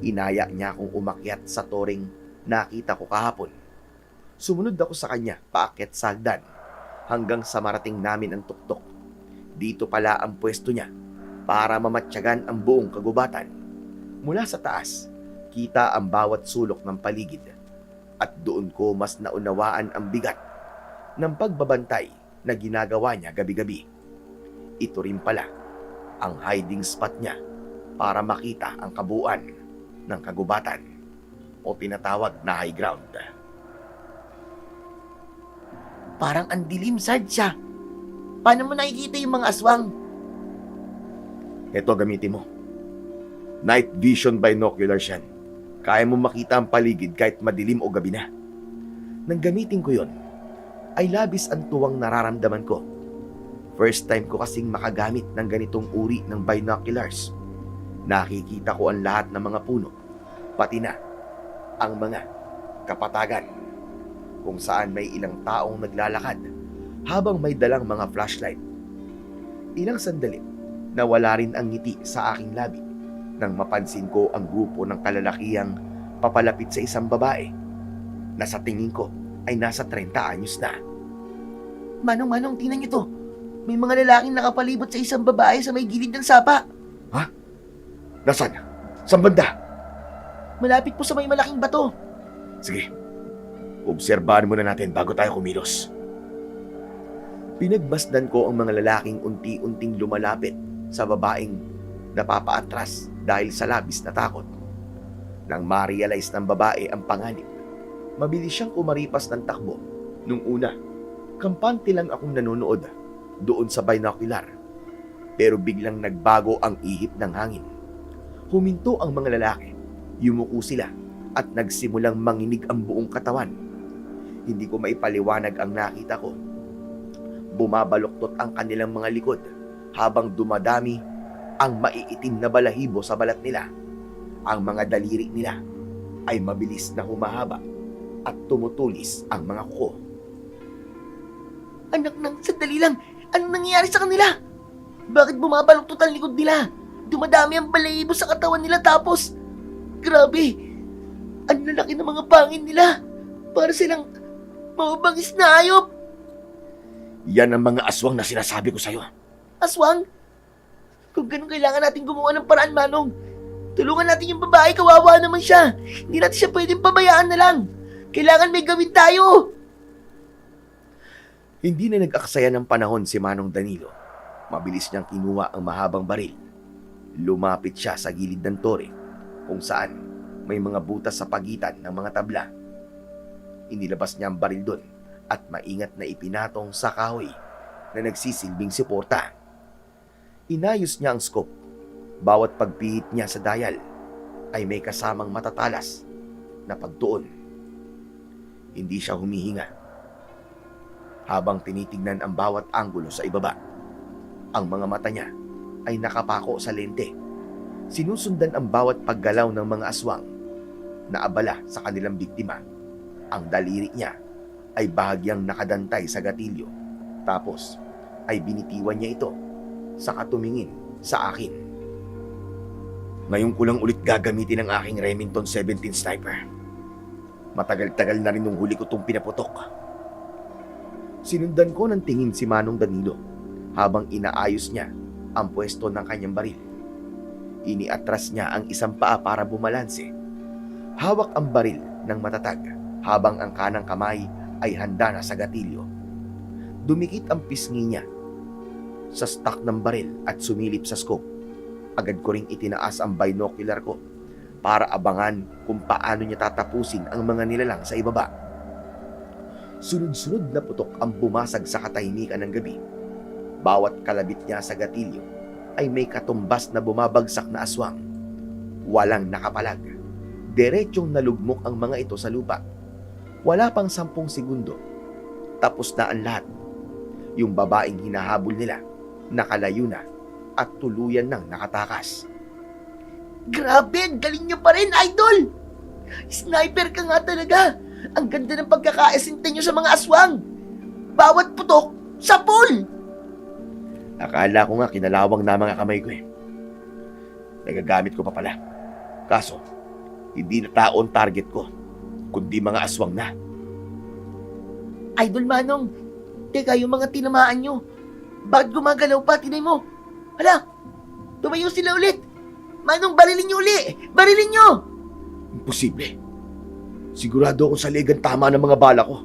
Inaya niya akong umakyat sa toring nakita ko kahapon. Sumunod ako sa kanya paakyat sa hagdan hanggang sa marating namin ang tuktok. Dito pala ang pwesto niya para mamatyagan ang buong kagubatan. Mula sa taas, kita ang bawat sulok ng paligid at doon ko mas naunawaan ang bigat ng pagbabantay na ginagawa niya gabi-gabi. Ito rin pala ang hiding spot niya para makita ang kabuuan ng kagubatan o tinatawag na high ground. Parang ang dilim, Sarge. Paano mo nakikita yung mga aswang? Ito, gamitin mo. Night vision binoculars yan. Kaya mo makita ang paligid kahit madilim o gabi na. Nang gamitin ko yon, ay labis ang tuwang nararamdaman ko. First time ko kasing makagamit ng ganitong uri ng binoculars. Nakikita ko ang lahat ng mga puno, pati na ang mga kapatagan kung saan may ilang taong naglalakad habang may dalang mga flashlight. Ilang sandali nawala rin ang ngiti sa aking labi nang mapansin ko ang grupo ng kalalakihang papalapit sa isang babae na sa tingin ko ay nasa 30 anyos na. Manong, tingnan niyo to. May mga lalaking nakapalibot sa isang babae sa may gilid ng sapa. Ha? Nasaan? Saan banda? Malapit po sa may malaking bato. Sige, obserbahan muna natin bago tayo kumilos. Pinagmasdan ko ang mga lalaking unti-unting lumalapit sa babaeng napapaatras dahil sa labis na takot. Nang ma-realize ng babae ang panganib, mabilis siyang umaripas ng takbo. Nung una, kampante lang akong nanonood doon sa binocular. Pero biglang nagbago ang ihip ng hangin. Huminto ang mga lalaki, yumuko sila at nagsimulang manginig ang buong katawan. Hindi ko maipaliwanag ang nakita ko. Bumabaluktot ang kanilang mga likod habang dumadami ang maiitim na balahibo sa balat nila. Ang mga daliri nila ay mabilis na humahaba at tumutulis ang mga kuko. Anak ng sandali lang. Anong nangyayari sa kanila? Bakit bumabaluktot ang likod nila? Dumadami ang balahibo sa katawan nila tapos... Grabe! Ang lalaki ng mga pangin nila. Para silang mababangis na hayop. Yan ang mga aswang na sinasabi ko sa'yo. Aswang? Kung ganun kailangan natin gumawa ng paraan, Manong. Tulungan natin yung babae, kawawa naman siya. Hindi natin siya pwedeng pabayaan na lang. Kailangan may gawin tayo. Hindi na nag-aksaya ng panahon si Manong Danilo. Mabilis niyang kinuha ang mahabang baril. Lumapit siya sa gilid ng tore kung saan may mga butas sa pagitan ng mga tabla. Inilabas niya ang baril doon at maingat na ipinatong sa kahoy na nagsisilbing suporta. Inayos niya ang scope. Bawat pagpihit niya sa dial ay may kasamang matatalas na pagtuon. Hindi siya humihinga. Habang tinitignan ang bawat anggulo sa ibaba, ang mga mata niya ay nakapako sa lente. Sinusundan ang bawat paggalaw ng mga aswang. na abala sa kanilang biktima. Ang daliri niya ay bahagyang nakadantay sa gatilyo. Tapos ay binitiwan niya ito saka tumingin sa akin. Ngayon ko lang ulit gagamitin ang aking Remington 17 sniper. Matagal-tagal na rin nung huli ko itong pinaputok. Sinundan ko ng tingin si Manong Danilo habang inaayos niya ang pwesto ng kanyang baril. Iniatras niya ang isang paa para bumalanse. Hawak ang baril ng matatag habang ang kanang kamay ay handa na sa gatilyo. Dumikit ang pisngi niya sa stock ng baril at sumilip sa scope. Agad ko ring itinaas ang binocular ko para abangan kung paano niya tatapusin ang mga nilalang sa ibaba. Sunod-sunod na putok ang bumasag sa katahimikan ng gabi. Bawat kalabit niya sa gatilyo ay may katumbas na bumabagsak na aswang. Walang nakapalag. Diretsyong nalugmok ang mga ito sa lupa. Wala pang 10 segundo. Tapos na ang lahat. Yung babaeng hinahabol nila, nakalayo na at tuluyan nang nakatakas. Grabe, ang galing niyo pa rin, Idol! Sniper ka nga talaga! Ang ganda ng pagkakaesinta niyo sa mga aswang! Bawat putok, sapul! Akala ko nga kinalawang na mga kamay ko eh. Nagagamit ko pa pala. Kaso, hindi na tao ang target ko, kundi mga aswang na. Idol Manong, teka yung mga tinamaan niyo. Bakit gumagalaw pa? Tinay mo. Hala, tumayo sila ulit. Manong, barilin niyo uli! Barilin niyo! Imposible. Sigurado akong saligan tama ng mga bala ko.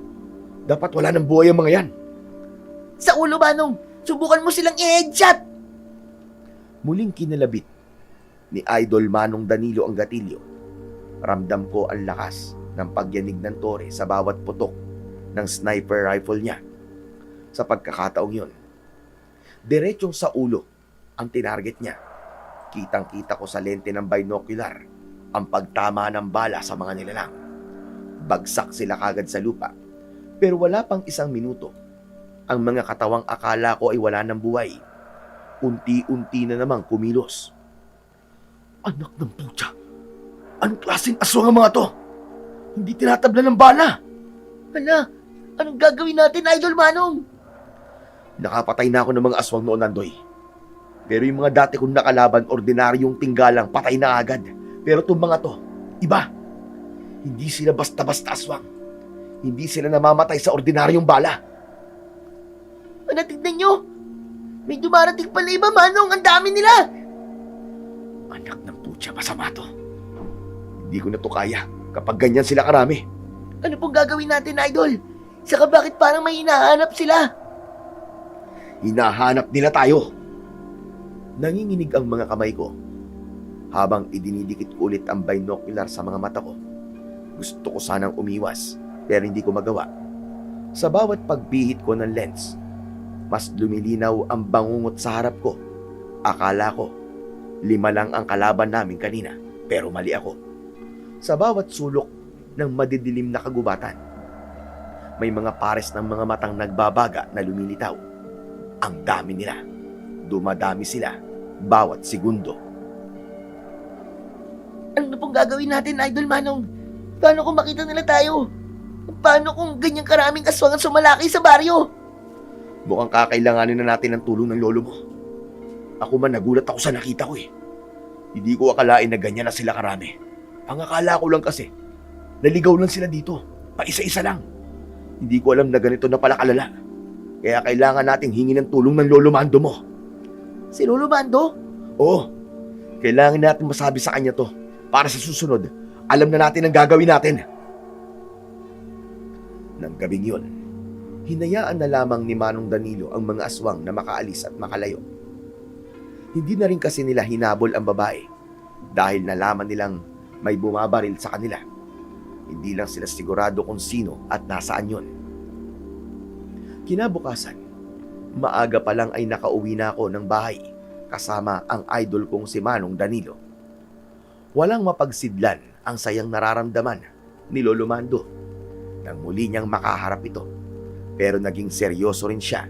Dapat wala ng buhay ang mga yan. Sa ulo, Manong! Subukan mo silang i-headshot! Muling kinalabit ni Idol Manong Danilo ang gatilyo. Ramdam ko ang lakas ng pagyanig ng tore sa bawat putok ng sniper rifle niya. Sa pagkakataong yun, diretsyong sa ulo ang tinarget niya. Kitang-kita ko sa lente ng binocular ang pagtama ng bala sa mga nilalang. Bagsak sila kagad sa lupa. Pero wala pang 1 minuto, ang mga katawang akala ko ay wala ng buhay. Unti-unti na namang kumilos. Anak ng putya! Anong klaseng aswang ang mga to? Hindi tinatabla ng bala! Hala, anong gagawin natin, Idol Manong? Nakapatay na ako ng mga aswang noon, Nandoy. Pero yung mga dati kong nakalaban, ordinaryong tinggalang, patay na agad. Pero itong mga to, iba. Hindi sila basta-basta aswang. Hindi sila namamatay sa ordinaryong bala. Ano, tignan nyo? May dumarating pala iba, Manong. Ang dami nila. Anak ng putya, masama to. Hindi ko na to kaya kapag ganyan sila karami. Ano pong gagawin natin, Idol? Saka bakit parang may hinahanap sila? Hinahanap nila tayo. Nanginginig ang mga kamay ko habang idinidikit ko ulit ang binocular sa mga mata ko. Gusto ko sanang umiwas pero hindi ko magawa. Sa bawat pagbihit ko ng lens, mas lumilinaw ang bangungot sa harap ko. Akala ko 5 lang ang kalaban namin kanina, pero mali ako. Sa bawat sulok ng madidilim na kagubatan, may mga pares ng mga matang nagbabaga na lumilitaw. Ang dami nila. Dumadami sila bawat segundo. Ano na pong gagawin natin, Idol Manong? Paano kung makita nila tayo? Paano kung ganyang karaming aswang ang sumalaki sa baryo? Mukhang kakailanganin na natin ng tulong ng lolo mo. Ako man nagulat ako sa nakita ko eh. Hindi ko akalain na ganyan na sila karami. Ang akala ko lang kasi, naligaw lang sila dito. Paisa-isa lang. Hindi ko alam na ganito na pala kalala. Kaya kailangan nating hingin ng tulong ng lolo Mando mo. Si Lolo Mando? Oo. Kailangan natin masabi sa kanya to. Para sa susunod, alam na natin ang gagawin natin. Nang gabing yun, hinayaan na lamang ni Manong Danilo ang mga aswang na makaalis at makalayo. Hindi na rin kasi nila hinabol ang babae dahil nalaman nilang may bumabaril sa kanila. Hindi lang sila sigurado kung sino at nasaan yun. Kinabukasan, maaga pa lang ay nakauwi na ako ng bahay kasama ang idol kong si Manong Danilo. Walang mapagsidlan ang sayang nararamdaman ni Lolo Mando nang muli niyang makaharap ito. Pero naging seryoso rin siya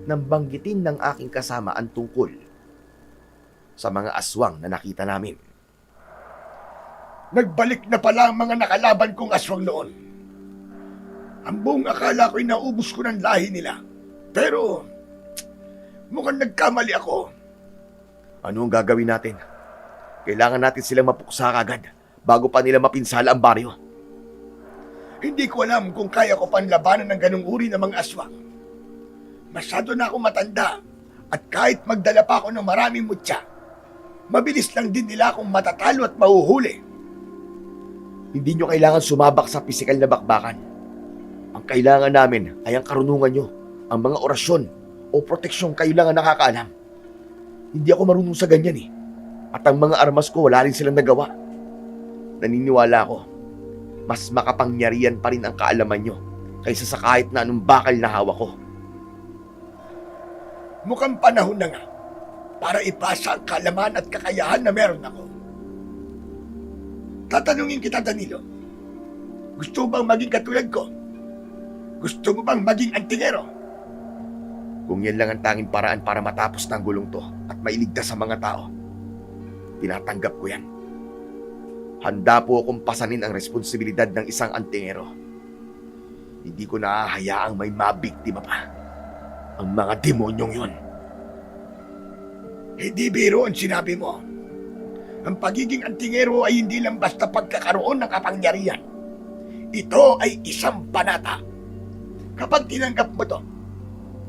nang banggitin ng aking kasama ang tungkol sa mga aswang na nakita namin. Nagbalik na pala ang mga nakalaban kong aswang noon. Ang buong akala ko'y naubos ko ng lahi nila. Pero, mukhang nagkamali ako. Ano ang gagawin natin? Kailangan natin silang mapuksa agad bago pa nila mapinsala ang baryo. Hindi ko alam kung kaya ko panlabanan ng ganung uri ng mga aswang. Masyado na ako matanda at kahit magdala pa ako ng maraming mutya, mabilis lang din nila akong matatalo at mahuhuli. Hindi nyo kailangan sumabak sa pisikal na bakbakan. Ang kailangan namin ay ang karunungan nyo, ang mga orasyon o proteksyon kayo lang ang nakakaalam. Hindi ako marunong sa ganyan eh. At ang mga armas ko wala rin silang nagawa. Naniniwala ako, mas makapangyarihan pa rin ang kaalaman nyo kaysa sa kahit na anong bakal na hawak ko. Mukhang panahon na nga para ipasa ang kaalaman at kakayahan na meron ako. Tatanungin kita, Danilo. Gusto mo bang maging katulad ko? Gusto mo bang maging antingero? Kung yan lang ang tanging paraan para matapos na ang gulong to at mailigtas sa mga tao, tinatanggap ko yan. Handa po akong pasanin ang responsibilidad ng isang antingero. Hindi ko nahahayaang may mabiktima pa. Ang mga demonyong yun. Hindi biro ang sinabi mo. Ang pagiging antingero ay hindi lang basta pagkakaroon ng kapangyarihan. Ito ay isang panata. Kapag tinanggap mo to,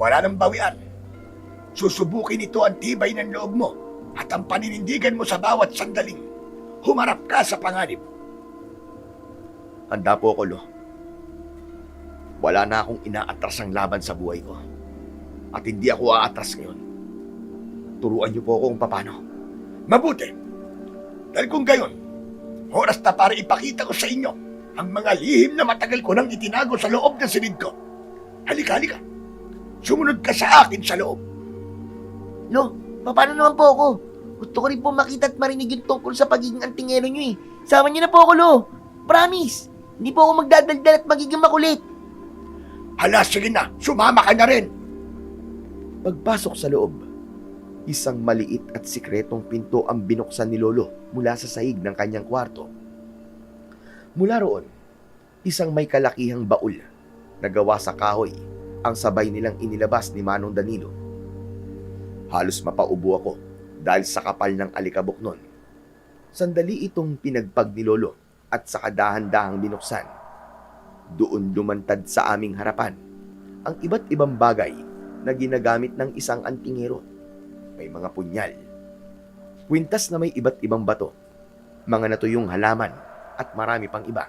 wala nang bawian. Susubukin ito ang tibay ng loob mo at ang paninindigan mo sa bawat sandaling humarap ka sa panganib. Handa po ako, Lo. Wala na akong inaatras ang laban sa buhay ko. At hindi ako aatras ngayon. Turuan niyo po ako kung paano. Mabuti. Dahil kung gayon, oras na para ipakita ko sa inyo ang mga lihim na matagal ko nang itinago sa loob ng silid ko. Halika, halika. Sumunod ka sa akin sa loob. Lo, paano naman po ako? Gusto ko rin po makita at marinig yung tungkol sa pagiging antingero nyo eh. Sama nyo na po ako, Lo. Promise. Hindi po ako magdadaldal at magiging makulit. Hala, sige na. Sumama ka na rin. Pagpasok sa loob, isang maliit at sikretong pinto ang binuksan ni Lolo mula sa sahig ng kanyang kwarto. Mula roon, isang may kalakihang baul na gawa sa kahoy ang sabay nilang inilabas ni Manong Danilo. Halos mapaubo ako dahil sa kapal ng alikabok nun. Sandali itong pinagpag ni Lolo at sa kadahan-dahang binuksan. Doon lumantad sa aming harapan ang iba't ibang bagay na ginagamit ng isang antingero. May mga punyal, kwintas na may iba't ibang bato, mga natuyong halaman at marami pang iba.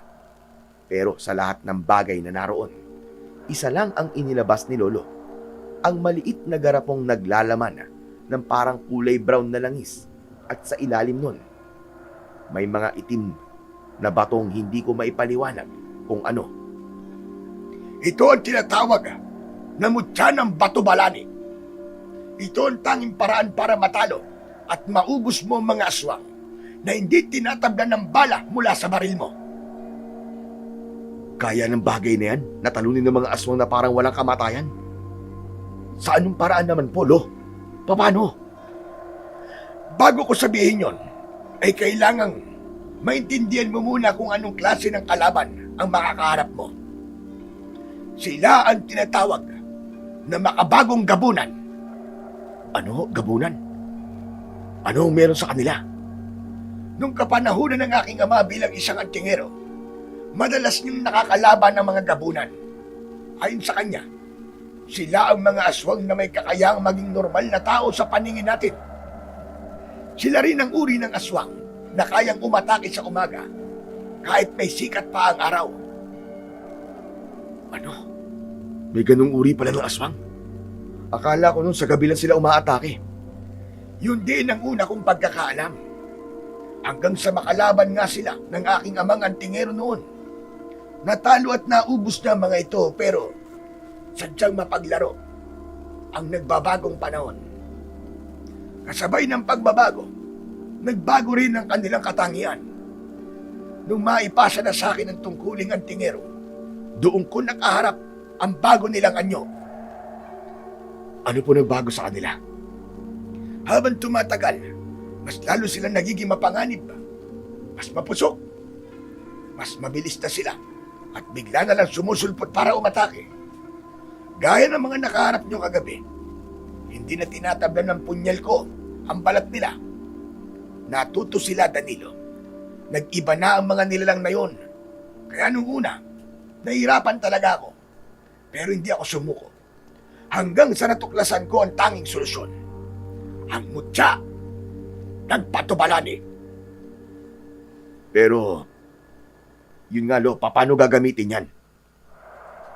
Pero sa lahat ng bagay na naroon, isa lang ang inilabas ni Lolo, ang maliit na garapong naglalaman ng parang kulay brown na langis at sa ilalim nun, may mga itim na batong hindi ko maipaliwanag kung ano. Ito ang tinatawag na mutya ng bato-balani. Ito ang tanging paraan para matalo at maubos mo ang mga aswang na hindi tinatablan ng bala mula sa baril mo. Kaya ng bagay na yan, natalunin ng mga aswang na parang walang kamatayan? Sa anong paraan naman po, Lo? Paano? Bago ko sabihin yon, ay kailangang maintindihan mo muna kung anong klase ng kalaban ang makakaharap mo. Sila ang tinatawag na makabagong gabunan. Ano? Gabunan? Ano ang meron sa kanila? Nung kapanahunan ng aking ama bilang isang antingero, madalas niyong nakakalaban ng mga gabunan. Ayon sa kanya, sila ang mga aswang na may kakayang maging normal na tao sa paningin natin. Sila rin ang uri ng aswang na kayang umatake sa umaga kahit may sikat pa ang araw. Ano? May ganung uri pala ng aswang? Akala ko nun sa gabi lang sila umaatake. Yun din ang una kong pagkakaalam. Hanggang sa makalaban nga sila ng aking amang antingero noon. Natalo at naubos na ang mga ito pero sadyang mapaglaro ang nagbabagong panahon. Kasabay ng pagbabago, nagbago rin ang kanilang katangian. Nung maipasa na sa akin ang tungkuling antingero, doon ko nakaharap ang bago nilang anyo. Ano po nagbago sa kanila? Habang tumatagal, mas lalo silang nagiging mapanganib, mas mapusok, mas mabilis na sila at bigla na lang sumusulpot para umatake. Gaya ng mga nakaharap nyo kagabi, hindi na tinatablan ng punyal ko ang balat nila. Natuto sila, Danilo. Nag-iba na ang mga nilalang na yon. Kaya nung una, nahihirapan talaga ako. Pero hindi ako sumuko. Hanggang sa natuklasan ko ang tanging solusyon. Ang mutya ng Batubalani. Pero, yun nga lo, paano gagamitin yan?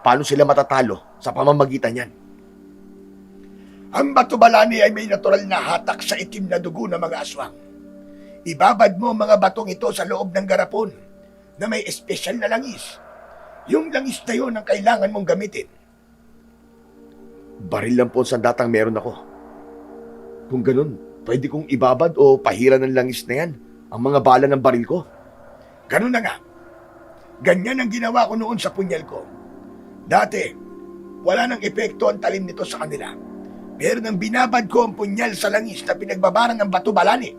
Paano sila matatalo sa pamamagitan yan? Ang Batubalani ay may natural na hatak sa itim na dugo ng mga aswang. Ibabad mo ang mga batong ito sa loob ng garapon na may espesyal na langis. Yung langis na yun ang kailangan mong gamitin. Baril lang po ang sandatang meron ako. Kung ganun, pwede kong ibabad o pahiran ng langis na yan ang mga bala ng baril ko. Ganun na nga. Ganyan ang ginawa ko noon sa punyal ko. Dati, wala nang epekto ang talim nito sa kanila. Pero nang binabad ko ang punyal sa langis na pinagbabaran ng Batubalani,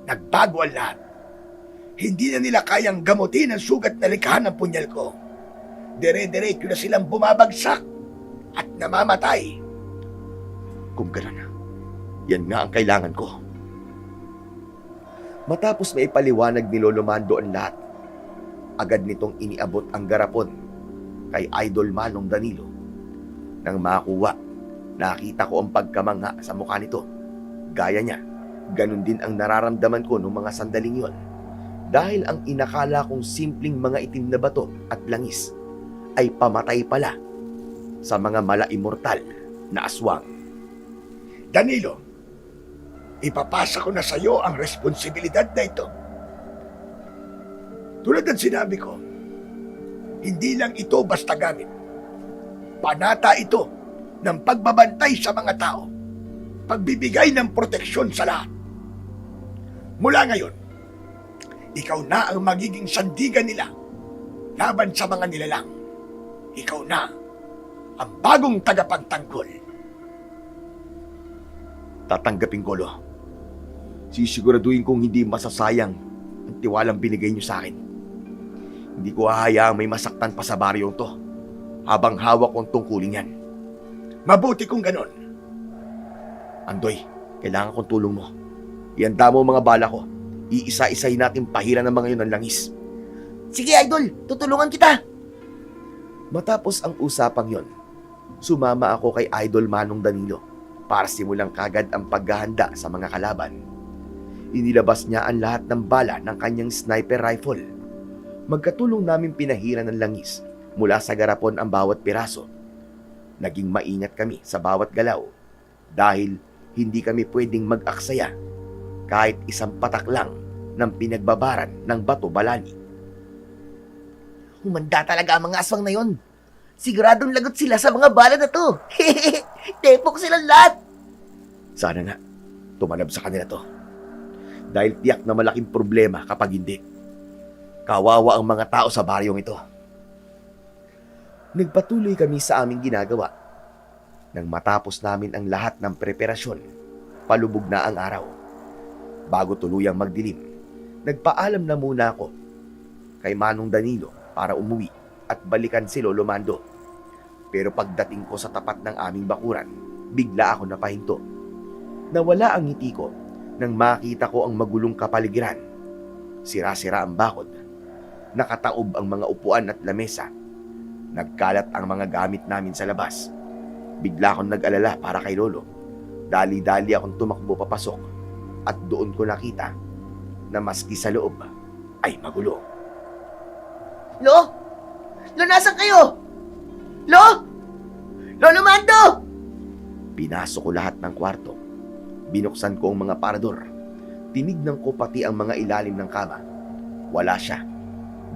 nagbago ang lahat. Hindi na nila kayang gamutin ang sugat na likhahan ng punyal ko. Dire-diretso na silang bumabagsak at namamatay. Kung gano'n, yan nga ang kailangan ko. Matapos may paliwanag ni Lolo Mando ang lahat, agad nitong iniabot ang garapon kay Idol Manong Danilo. Nang makuha, nakita ko ang pagkamangha sa mukha nito. Gaya niya, ganun din ang nararamdaman ko noong mga sandaling yon. Dahil ang inakala kong simpleng mga itim na bato at langis ay pamatay pala sa mga mala-immortal na aswang. Danilo, ipapasa ko na sa iyo ang responsibilidad na ito. Tulad ng sinabi ko, hindi lang ito basta gamit. Panata ito ng pagbabantay sa mga tao, pagbibigay ng proteksyon sa lahat. Mula ngayon, ikaw na ang magiging sandigan nila laban sa mga nilalang. Ikaw na ang bagong tagapagtanggol. Tatanggapin ko, Lo. Sisiguraduhin kong hindi masasayang ang tiwalang binigay niyo sa akin. Hindi ko hahayaang may masaktan pa sa baryong to habang hawak ko ang tungkulin yan. Mabuti kung ganon. Andoy, kailangan kong tulong mo. Ihanda mo ang mga bala ko. Iisa-isahin natin pahiran ng mga yun ng langis. Sige, Idol. Tutulungan kita. Matapos ang usapang yon, sumama ako kay Idol Manong Danilo para simulang kagad ang paghahanda sa mga kalaban. Inilabas niya ang lahat ng bala ng kanyang sniper rifle. Magkatulong namin pinahiran ng langis mula sa garapon ang bawat piraso. Naging maingat kami sa bawat galaw dahil hindi kami pwedeng mag-aksaya kahit isang patak lang ng pinagbabaran ng Batubalani. Humanda talaga ang mga aswang na yon. Siguradong lagot sila sa mga bala na to. Tepok silang lahat. Sana nga, tumalab sa kanila to. Dahil tiyak na malaking problema kapag hindi. Kawawa ang mga tao sa baryong ito. Nagpatuloy kami sa aming ginagawa. Nang matapos namin ang lahat ng preparasyon, palubog na ang araw. Bago tuluyang magdilim, nagpaalam na muna ako kay Manong Danilo para umuwi at balikan si Lolo Mando. Pero pagdating ko sa tapat ng aming bakuran, bigla ako napahinto. Nawala ang ngiti ko nang makita ko ang magulong kapaligiran. Sira-sira ang bakod. Nakataob ang mga upuan at lamesa. Nagkalat ang mga gamit namin sa labas. Bigla akong nag-alala para kay Lolo. Dali-dali akong tumakbo papasok at doon ko nakita na maski sa loob ay magulo. Lo? Lo, nasan kayo? Lo? Lolo Mando! Pinasok ko lahat ng kwarto. Binuksan ko ang mga parador. Tinignan ko pati ang mga ilalim ng kama. Wala siya.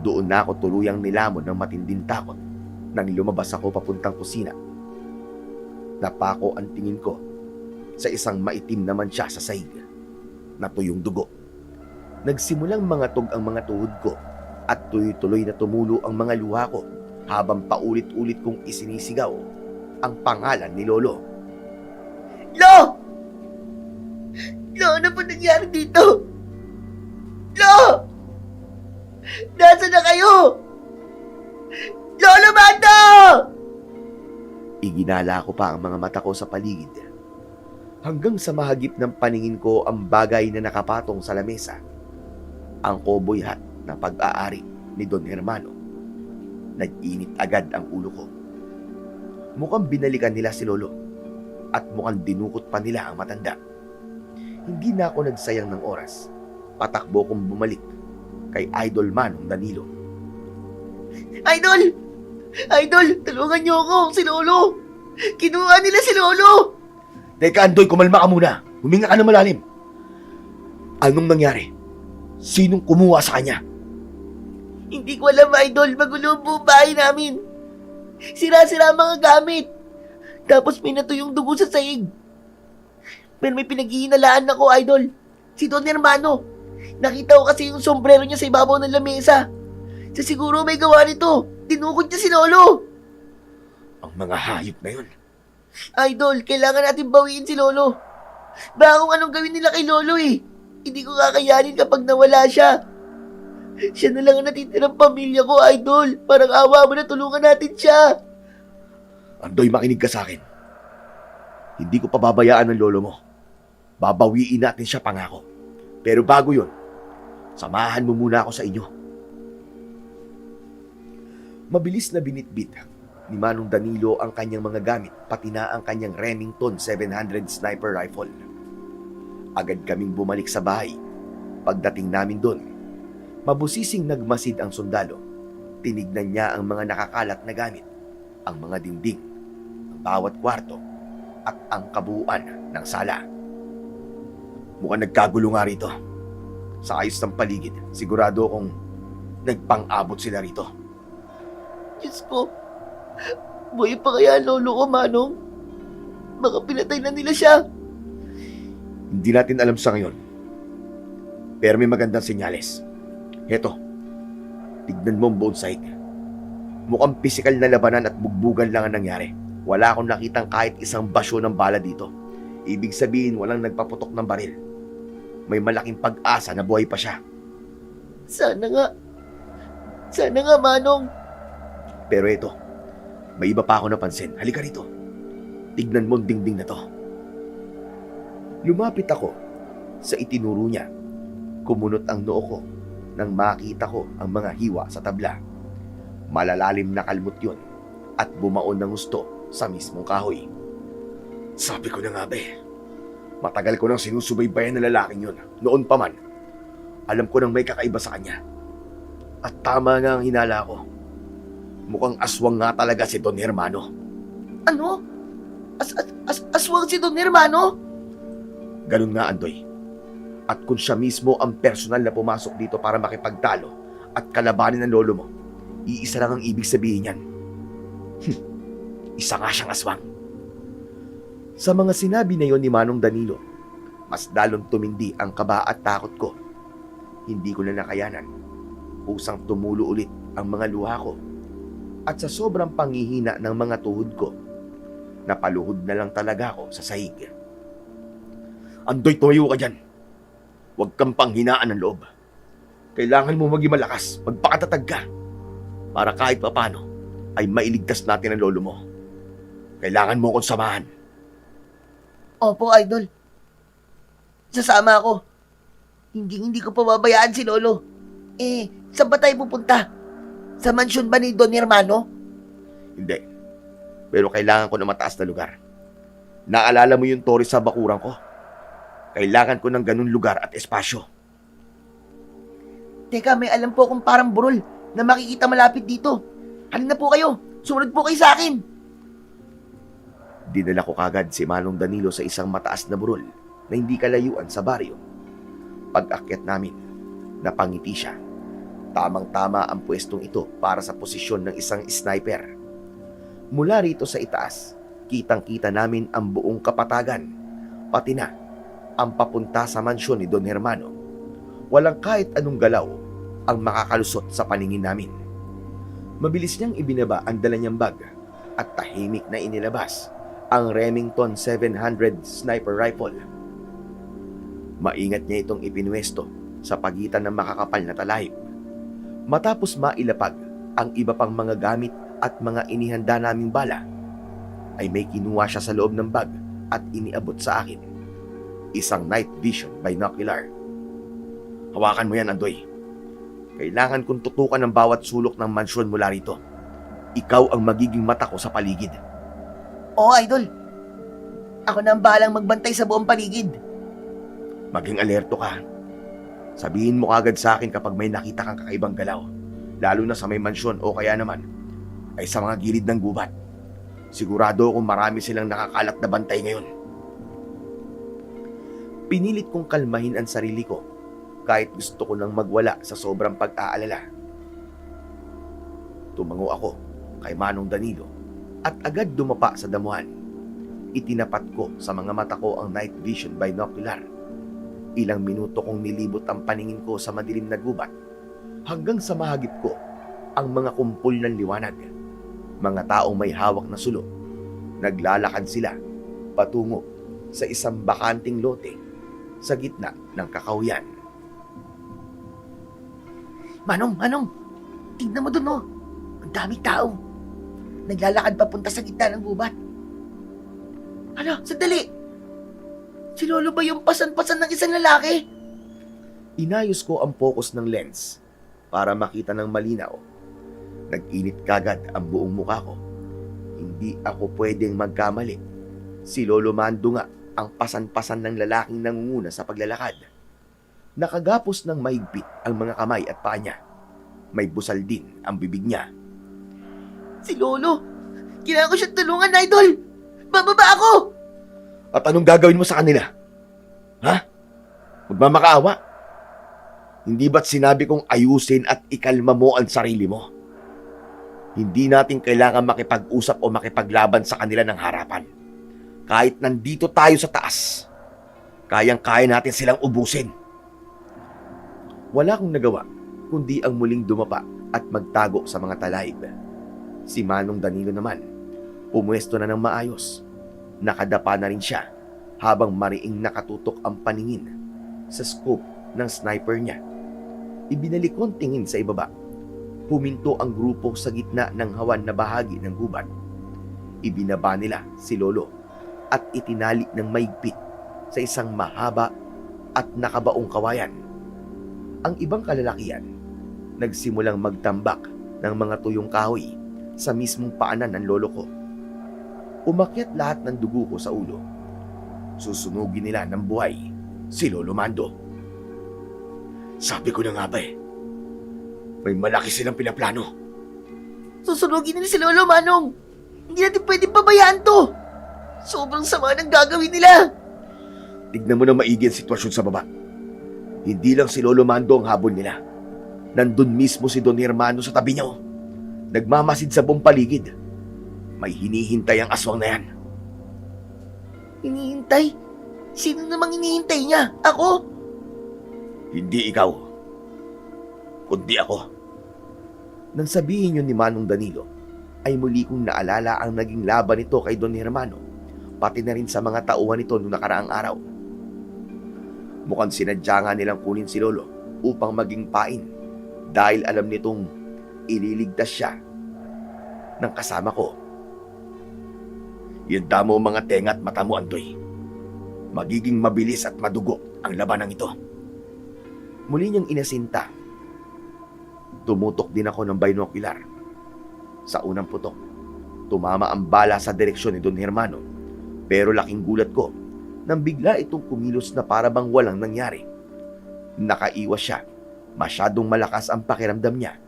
Doon na ako tuluyang nilamon ng matinding takot nang lumabas ako papuntang kusina. Napako ang tingin ko sa isang maitim naman siya sa sahig. Natuyong dugo. Nagsimulang mangatog ang mga tuhod ko at tuloy-tuloy na tumulo ang mga luha ko habang paulit-ulit kong isinisigaw ang pangalan ni Lolo. Lo! Lo, ano po nangyari dito? Lo! Nasaan na kayo? tayo! Lolo Mando! Iginala ko pa ang mga mata ko sa paligid. Hanggang sa mahagip ng paningin ko ang bagay na nakapatong sa lamesa. Ang cowboy hat na pag-aari ni Don Hermano. Nag-init agad ang ulo ko. Mukhang binalikan nila si Lolo at mukhang dinukot pa nila ang matanda. Hindi na ako nagsayang ng oras. Patakbo kong bumalik kay Idol Manong Danilo. Idol! Idol, tulungan niyo ako, si Lolo! Kinuha nila si Lolo! Teka, Andoy, kumalma ka muna. Huminga ka na malalim. Anong nangyari? Sinong kumuha sa kanya? Hindi ko alam, Idol. Magulo ang buong bahay namin. Sira-sira ang mga gamit. Tapos minato yung dugo sa sahig. Pero may pinaghihinalaan ako, Idol. Si Don Hermano. Nakita ko kasi yung sombrero niya sa ibabaw ng lamesa. Sa siguro may gawa nito. Dinukot niya si Lolo. Ang mga hayop na yun. Idol, kailangan natin bawiin si Lolo. Baka kung anong gawin nila kay Lolo eh. Hindi ko kakayanin kapag nawala siya. Siya na lang ang natitirang pamilya ko, Idol. Parang awa mo na, tulungan natin siya. Andoy, makinig ka sa akin. Hindi ko pababayaan ang lolo mo. Babawiin natin siya, pangako. Pero bago yun, samahan mo muna ako sa inyo. Mabilis na binitbit ni Manong Danilo ang kanyang mga gamit, pati na ang kanyang Remington 700 sniper rifle. Agad kaming bumalik sa bahay. Pagdating namin doon, mabusising nagmasid ang sundalo. Tinignan niya ang mga nakakalat na gamit, ang mga dingding, ang bawat kwarto, at ang kabuuan ng sala. Mukhang nagkagulo nga rito. Sa ayos ng paligid, sigurado akong nagpang-abot sila rito. Diyos ko, buhay pa kaya ang lolo ko, Manong? Baka pinatay na nila siya. Hindi natin alam sa ngayon. Pero may magandang senyales. Heto, tignan mo ang buong sahig. Mukhang pisikal na labanan at bugbugan lang ang nangyari. Wala akong nakitang kahit isang basyo ng bala dito. Ibig sabihin, walang nagpaputok ng baril. May malaking pag-asa na buhay pa siya. Sana nga. Sana nga, Manong. Pero ito, may iba pa ako napansin. Halika rito. Tignan mo ang dingding na to. Lumapit ako sa itinuro niya. Kumunot ang noo ko nang makita ko ang mga hiwa sa tabla. Malalalim na kalmot yun at bumaon ng gusto sa mismong kahoy. Sabi ko na nga ba matagal ko nang sinusubaybayan ng lalaking yun. Noon pa man, alam ko nang may kakaiba sa kanya. At tama nga ang hinala ko. Mukhang aswang nga talaga si Don Hermano. Ano? Aswang si Don Hermano? Ganun nga, Andoy. At kung siya mismo ang personal na pumasok dito para makipagtalo at kalabanin ng lolo mo, iisa lang ang ibig sabihin yan. Isa nga siyang aswang. Sa mga sinabi na yon ni Manong Danilo, mas lalong tumindi ang kaba at takot ko. Hindi ko na nakayanan. Usang tumulo ulit ang mga luha ko. At sa sobrang panghihina ng mga tuhod ko, napaluhod na lang talaga ako sa sahig. Andoy, tumayo ka dyan. Huwag kang panghinaan ng loob. Kailangan mo maging malakas, magpakatatag ka. Para kahit papano, ay mailigtas natin ang lolo mo. Kailangan mo akong samahan. Opo, Idol. Sasama ako. Hindi ko pababayaan si Lolo. Saan ba tayo pupunta? Sa mansyon ba ni Don Hermano? Hindi. Pero kailangan ko na mataas na lugar. Naalala mo yung torre sa bakuran ko? Kailangan ko ng ganun lugar at espasyo. Teka, may alam po akong parang burol na makikita malapit dito. Halina po kayo. Sumunod po kayo sa akin. Dinala ko kagad si Manong Danilo sa isang mataas na burol na hindi kalayuan sa baryo. Pag-akyat namin, napangiti siya. Tamang-tama ang pwestong ito para sa posisyon ng isang sniper. Mula rito sa itaas, kitang-kita namin ang buong kapatagan, pati na ang papunta sa mansyon ni Don Hermano. Walang kahit anong galaw ang makakalusot sa paningin namin. Mabilis niyang ibinaba ang dala niyang bag at tahimik na inilabas ang Remington 700 sniper rifle. Maingat niya itong ipinwesto sa pagitan ng makakapal na talahib. Matapos mailapag ang iba pang mga gamit at mga inihanda naming bala, ay may kinuha siya sa loob ng bag at iniabot sa akin. Isang night vision binocular. Hawakan mo yan, Andoy. Kailangan kong tutukan ng bawat sulok ng mansyon mula rito. Ikaw ang magiging mata ko sa paligid. Oo, Idol. Ako na ang bahalang magbantay sa buong paligid. Maging alerto ka. Sabihin mo agad sa akin kapag may nakita kang kakaibang galaw, lalo na sa may mansyon o kaya naman ay sa mga gilid ng gubat. Sigurado akong marami silang nakakalat na bantay ngayon. Pinilit kong kalmahin ang sarili ko kahit gusto ko nang magwala sa sobrang pag-aalala. Tumango ako kay Manong Danilo at agad dumapa sa damuhan. Itinapat ko sa mga mata ko ang night vision binocular. Ilang minuto kong nilibot ang paningin ko sa madilim na gubat hanggang sa mahagip ko ang mga kumpol ng liwanag. Mga taong may hawak na sulo. Naglalakad sila patungo sa isang bakanting lote sa gitna ng kakahuyan. Manong, tignan mo dun, oh. Ang daming tao. Naglalakad papunta sa gitna ng gubat. Ano, sandali. Si Lolo ba yung pasan-pasan ng isang lalaki? Inayos ko ang focus ng lens para makita ng malinaw. Nag-init kagad ang buong mukha ko. Hindi ako pwedeng magkamali. Si Lolo Mando nga ang pasan-pasan ng lalaking nangunguna sa paglalakad. Nakagapos ng mahigpit ang mga kamay at paa niya. May busal din ang bibig niya. Si Lolo! Kailangan ko siya tulungan, Idol! Bababa ako! At anong gagawin mo sa kanila? Ha? Magmamakaawa? Hindi ba't sinabi kong ayusin at ikalma mo ang sarili mo? Hindi natin kailangan makipag-usap o makipaglaban sa kanila ng harapan. Kahit nandito tayo sa taas, kayang-kaya natin silang ubusin. Wala akong nagawa, kundi ang muling dumapa at magtago sa mga talaib. Si Manong Danilo naman, pumuesto na ng maayos. Nakadapa na rin siya habang mariing nakatutok ang paningin sa scope ng sniper niya. Ibinalik ko ang tingin sa ibaba. Huminto ang grupo sa gitna ng hawan na bahagi ng gubat. Ibinaba nila si Lolo at itinali ng maigpit sa isang mahaba at nakabaong kawayan. Ang ibang kalalakihan nagsimulang magtambak ng mga tuyong kahoy sa mismong paanan ng lolo ko. Umakyat lahat ng dugo ko sa ulo. Susunugin nila ng buhay si Lolo Mando. Sabi ko na nga ba may malaki silang pinaplano. Susunugin nila si Lolo, Manong! Hindi natin pwedeng pabayaan to! Sobrang sama ng gagawin nila! Tignan mo na maigi ang sitwasyon sa baba. Hindi lang si Lolo Mando ang habol nila. Nandun mismo si Don Hermano sa tabi niya. Nagmamasid sa buong paligid. May hinihintay ang aswang na yan. Hinihintay? Sino namang hinihintay niya? Ako? Hindi ikaw, kundi ako. Nang sabihin yun ni Manong Danilo, ay muli kong naalala ang naging laban nito kay Don Hermano, pati na rin sa mga tauhan nito noong nakaraang araw. Mukhang sinadya nga nilang kunin si Lolo upang maging pain dahil alam nitong ililigtas siya ng kasama ko. Yanda mo mga tenga at mata mo, Andoy. Magiging mabilis at madugo ang labanang ito. Muli niyang inasinta. Tumutok din ako ng binocular. Sa unang putok, tumama ang bala sa direksyon ni Don Hermano. Pero laking gulat ko nang bigla itong kumilos na para bang walang nangyari. Nakaiwas siya. Masyadong malakas ang pakiramdam niya.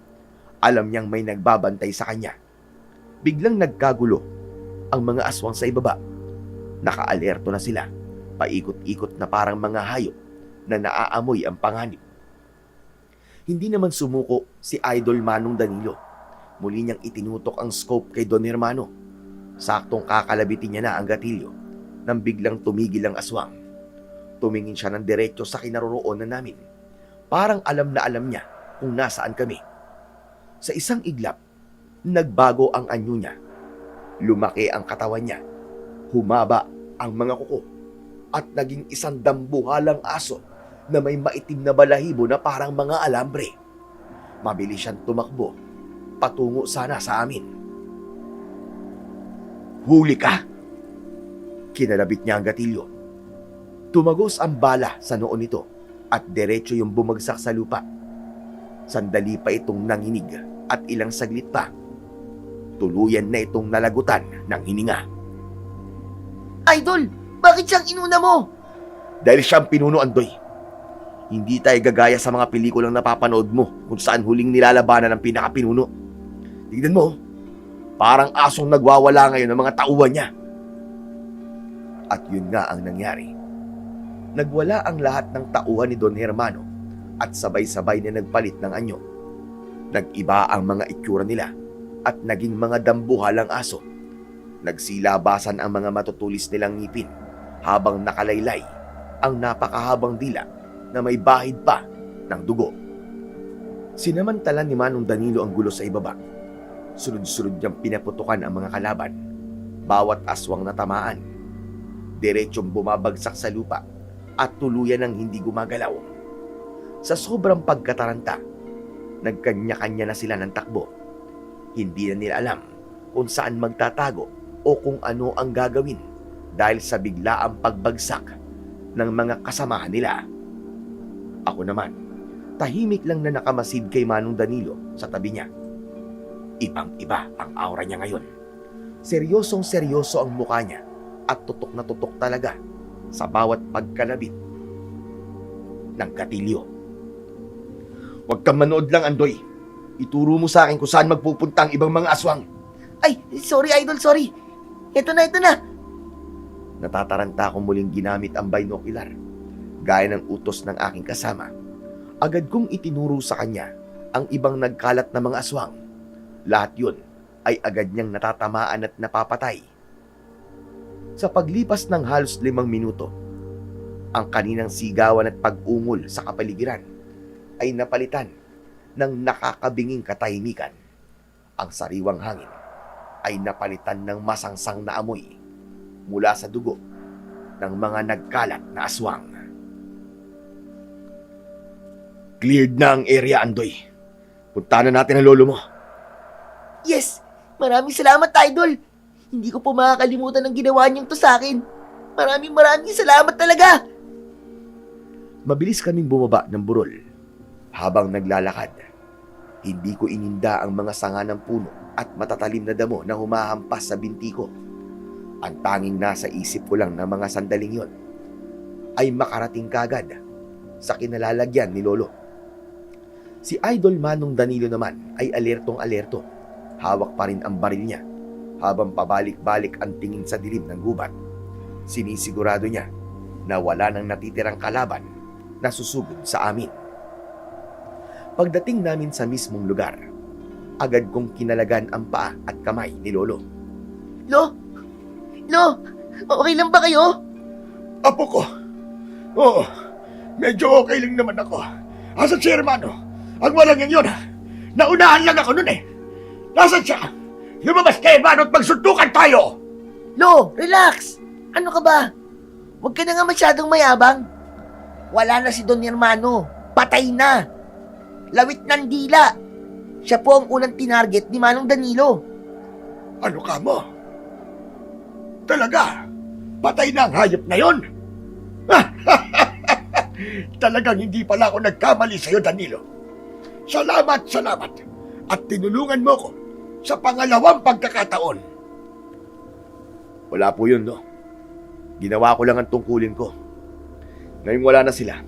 Alam niyang may nagbabantay sa kanya. Biglang nagkagulo ang mga aswang sa ibaba. Nakaalerto na sila. Paikot-ikot na parang mga hayop na naaamoy ang panganib. Hindi naman sumuko si Idol Manong Danilo. Muli niyang itinutok ang scope kay Don Hermano. Saktong kakalabitin niya na ang gatilyo nang biglang tumigil ang aswang. Tumingin siya ng diretso sa kinaroroonan namin. Parang alam na alam niya kung nasaan kami. Sa isang iglap, nagbago ang anyo niya. Lumaki ang katawan niya. Humaba ang mga kuko at naging isang dambuhalang aso na may maitim na balahibo na parang mga alambre. Mabilis siyang tumakbo, patungo sana sa amin. Huli ka! Kinalabit niya ang gatilyo. Tumagos ang bala sa noo nito at diretso yung bumagsak sa lupa. Sandali pa itong nanginig at ilang saglit pa, tuluyan na itong nalagutan ng hininga. Idol, bakit siyang inuna mo? Dahil siyang pinuno, Andoy. Hindi tayo gagaya sa mga pelikulang napapanood mo kung saan huling nilalabanan ng pinakapinuno. Tignan mo, parang asong nagwawala ngayon ng mga tauhan niya. At yun nga ang nangyari. Nagwala ang lahat ng tauhan ni Don Hermano at sabay-sabay na nagpalit ng anyo. Nag-iba ang mga itsura nila at naging mga dambuhalang aso. Nagsilabasan ang mga matutulis nilang ngipin habang nakalaylay ang napakahabang dila na may bahid pa ng dugo. Sinamantala ni Manong Danilo ang gulo sa ibaba. Sunod-sunod niyang pinaputukan ang mga kalaban. Bawat aswang natamaan, diretsong bumabagsak sa lupa at tuluyan ng hindi gumagalaw. Sa sobrang pagkataranta, nagkanya-kanya na sila ng takbo. Hindi na nila alam kung saan magtatago o kung ano ang gagawin dahil sa biglaang pagbagsak ng mga kasamahan nila. Ako naman, tahimik lang na nakamasid kay Manong Danilo sa tabi niya. Ibang-iba ang aura niya ngayon. Seryosong seryoso ang mukha niya at tutok na tutok talaga sa bawat pagkalabit ng gatilyo. Huwag kang manood lang, Andoy. Ituro mo sa akin kung saan magpupunta ang ibang mga aswang. Ay, sorry Idol, sorry. Ito na. Natataranta akong muling ginamit ang binocular. Gaya ng utos ng aking kasama, agad kong itinuro sa kanya ang ibang nagkalat na mga aswang. Lahat yun ay agad niyang natatamaan at napapatay. Sa paglipas ng halos 5 minuto, ang kaninang sigawan at pag-ungol sa kapaligiran ay napalitan ng nakakabinging katahimikan. Ang sariwang hangin ay napalitan ng masangsang na amoy mula sa dugo ng mga nagkalat na aswang. Cleared na ang area, Andoy. Punta na natin ang lolo mo. Yes, maraming salamat Idol. Hindi ko po makakalimutan ang ginawa niyong to sa akin. Maraming salamat talaga. Mabilis kaming bumaba ng burol. Habang naglalakad, hindi ko ininda ang mga sanga ng puno at matatalim na damo na humahampas sa binti ko. Ang tanging nasa isip ko lang ng mga sandaling yon ay makarating kagad sa kinalalagyan ni Lolo. Si Idol Manong Danilo naman ay alertong-alerto. Hawak pa rin ang baril niya habang pabalik-balik ang tingin sa dilim ng gubat. Sinisigurado niya na wala nang natitirang kalaban na susugod sa amin. Pagdating namin sa mismong lugar, agad kong kinalagan ang paa at kamay ni Lolo. Lo, okay lang ba kayo? Apo ko. Oo, medyo okay lang naman ako. Asan si Hermano? Ang walang yun. Naunahan lang ako nun eh. Nasaan siya? Lumabas kay Hermano at magsuntukan tayo! Lo, relax. Ano ka ba? Huwag ka na nga masyadong mayabang. Wala na si Don Hermano. Patay na. Lawit ng dila. Siya po ang unang tinarget ni Manong Danilo. Ano ka mo? Talaga? Patay na ang hayop na yon? Talagang hindi pala ako nagkamali sa'yo, Danilo. Salamat. At tinulungan mo ko sa pangalawang pagkakataon. Wala po yun, no? Ginawa ko lang ang tungkulin ko. Ngayong wala na sila,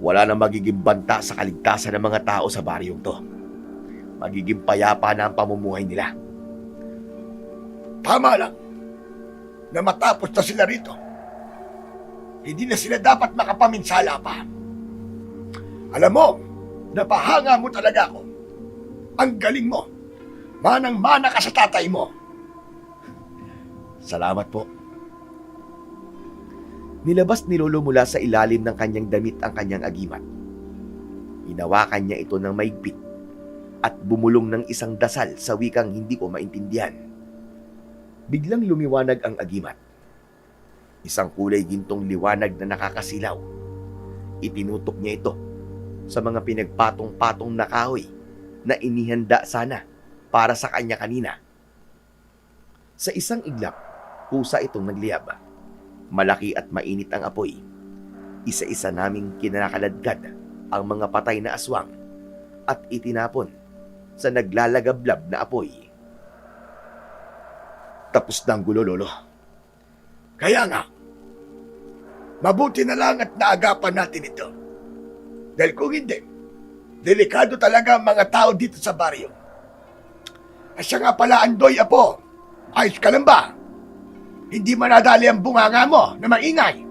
wala na magiging banta sa kaligtasan ng mga tao sa baryong to. Magiging payapa na ang pamumuhay nila. Tama lang na matapos na sila rito, hindi na sila dapat makapaminsala pa. Alam mo, napahanga mo talaga ako. Ang galing mo. Manang-mana ka sa tatay mo. Salamat po. Nilabas ni Lolo mula sa ilalim ng kanyang damit ang kanyang agimat. Hinawakan niya ito ng maigpit at bumulong ng isang dasal sa wikang hindi ko maintindihan. Biglang lumiwanag ang agimat. Isang kulay gintong liwanag na nakakasilaw. Itinutok niya ito sa mga pinagpatong-patong na kahoy na inihanda sana para sa kanya kanina. Sa isang iglap, kusa itong nagliyab. Malaki at mainit ang apoy. Isa-isa naming kinakaladkad ang mga patay na aswang at itinapon sa naglalagablab na apoy. Tapos na ang gulo, Lolo. Kaya nga, mabuti na lang at naagapan natin ito. Dahil kung hindi, delikado talaga ang mga tao dito sa baryo. At siya nga pala, Andoy, Apo. Ayos ka lang ba? Hindi manadali ang bunganga mo na maingay.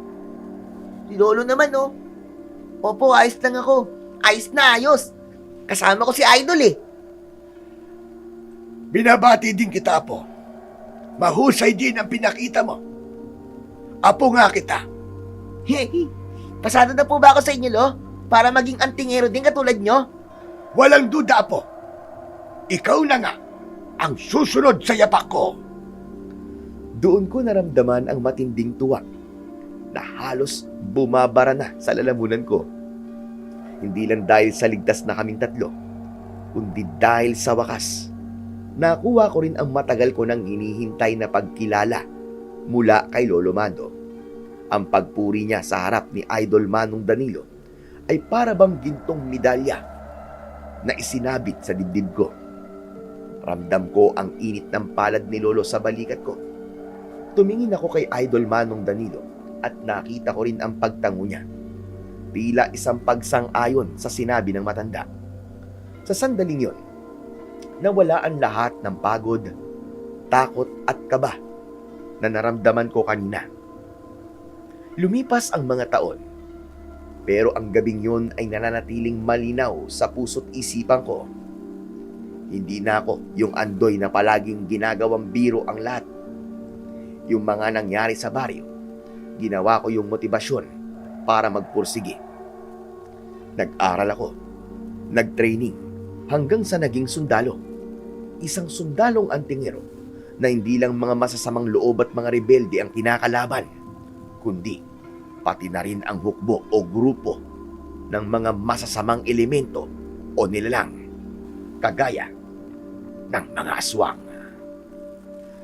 Si Lolo naman, oh. Opo, ayos lang ako. Ayos na ayos. Kasama ko si Idol eh. Binabati din kita, Apo. Mahusay din ang pinakita mo. Apo nga kita. Pasado na po ba ako sa inyo, Lo? Para maging antingero din katulad nyo? Walang duda, Apo. Ikaw na nga ang susunod sa yapak ko. Doon ko naramdaman ang matinding tuwa na halos bumabara na sa lalamunan ko. Hindi lang dahil sa ligtas na kaming tatlo, kundi dahil sa wakas, nakuha ko rin ang matagal ko nang hinihintay na pagkilala mula kay Lolo Mando. Ang pagpuri niya sa harap ni Idol Manong Danilo ay para bang gintong medalya na isinabit sa dibdib ko. Ramdam ko ang init ng palad ni Lolo sa balikat ko. Tumingin ako kay Idol Manong Danilo at nakita ko rin ang pagtango niya. Tila isang pagsang-ayon sa sinabi ng matanda. Sa sandaling yon, nawala ang lahat ng pagod, takot at kaba na naramdaman ko kanina. Lumipas ang mga taon, pero ang gabing yun ay nananatiling malinaw sa puso't isipan ko. Hindi na ako yung Andoy na palaging ginagawang biro ang lahat. Yung mga nangyari sa baryo, ginawa ko yung motibasyon para magpursige. Nag-aral ako, nag-training, hanggang sa naging sundalo. Isang sundalong antingero na hindi lang mga masasamang loob at mga rebelde ang kinakalaban, kundi pati na rin ang hukbo o grupo ng mga masasamang elemento o nilalang, kagaya ng mga aswang.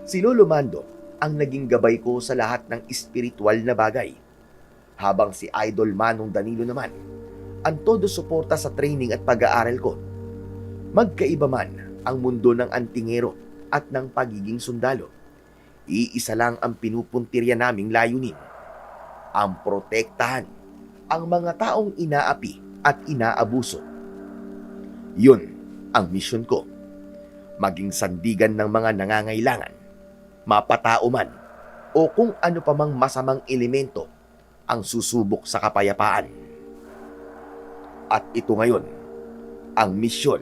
Si Lolo Mando ang naging gabay ko sa lahat ng espiritual na bagay, habang si Idol Manong Danilo naman ang todo suporta sa training at pag-aaral ko. Magkaiba man ang mundo ng antingero at ng pagiging sundalo, iisa lang ang pinupuntirya naming layunin: ang protektahan ang mga taong inaapi at inaabuso. Yun ang misyon ko. Maging sandigan ng mga nangangailangan, mapatao man o kung ano pa mang masamang elemento ang susubok sa kapayapaan. At ito ngayon ang misyon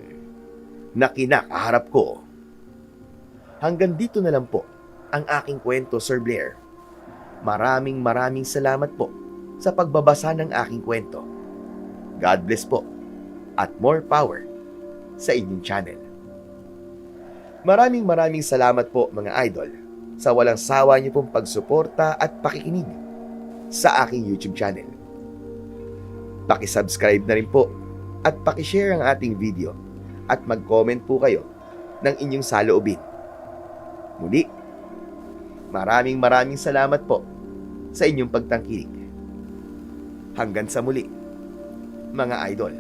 na kinakaharap ko. Hanggang dito na lang po ang aking kwento, Sir Blair. Maraming salamat po sa pagbabasa ng aking kwento. God bless po at more power sa inyong channel. Maraming salamat po mga idol sa walang sawa niyo pong pagsuporta at pakikinig sa aking YouTube channel. Paki-subscribe na rin po at paki-share ang ating video at mag-comment po kayo ng inyong saloobin. Muli, maraming salamat po sa inyong pagtangkilik. Hanggang sa muli, mga idol.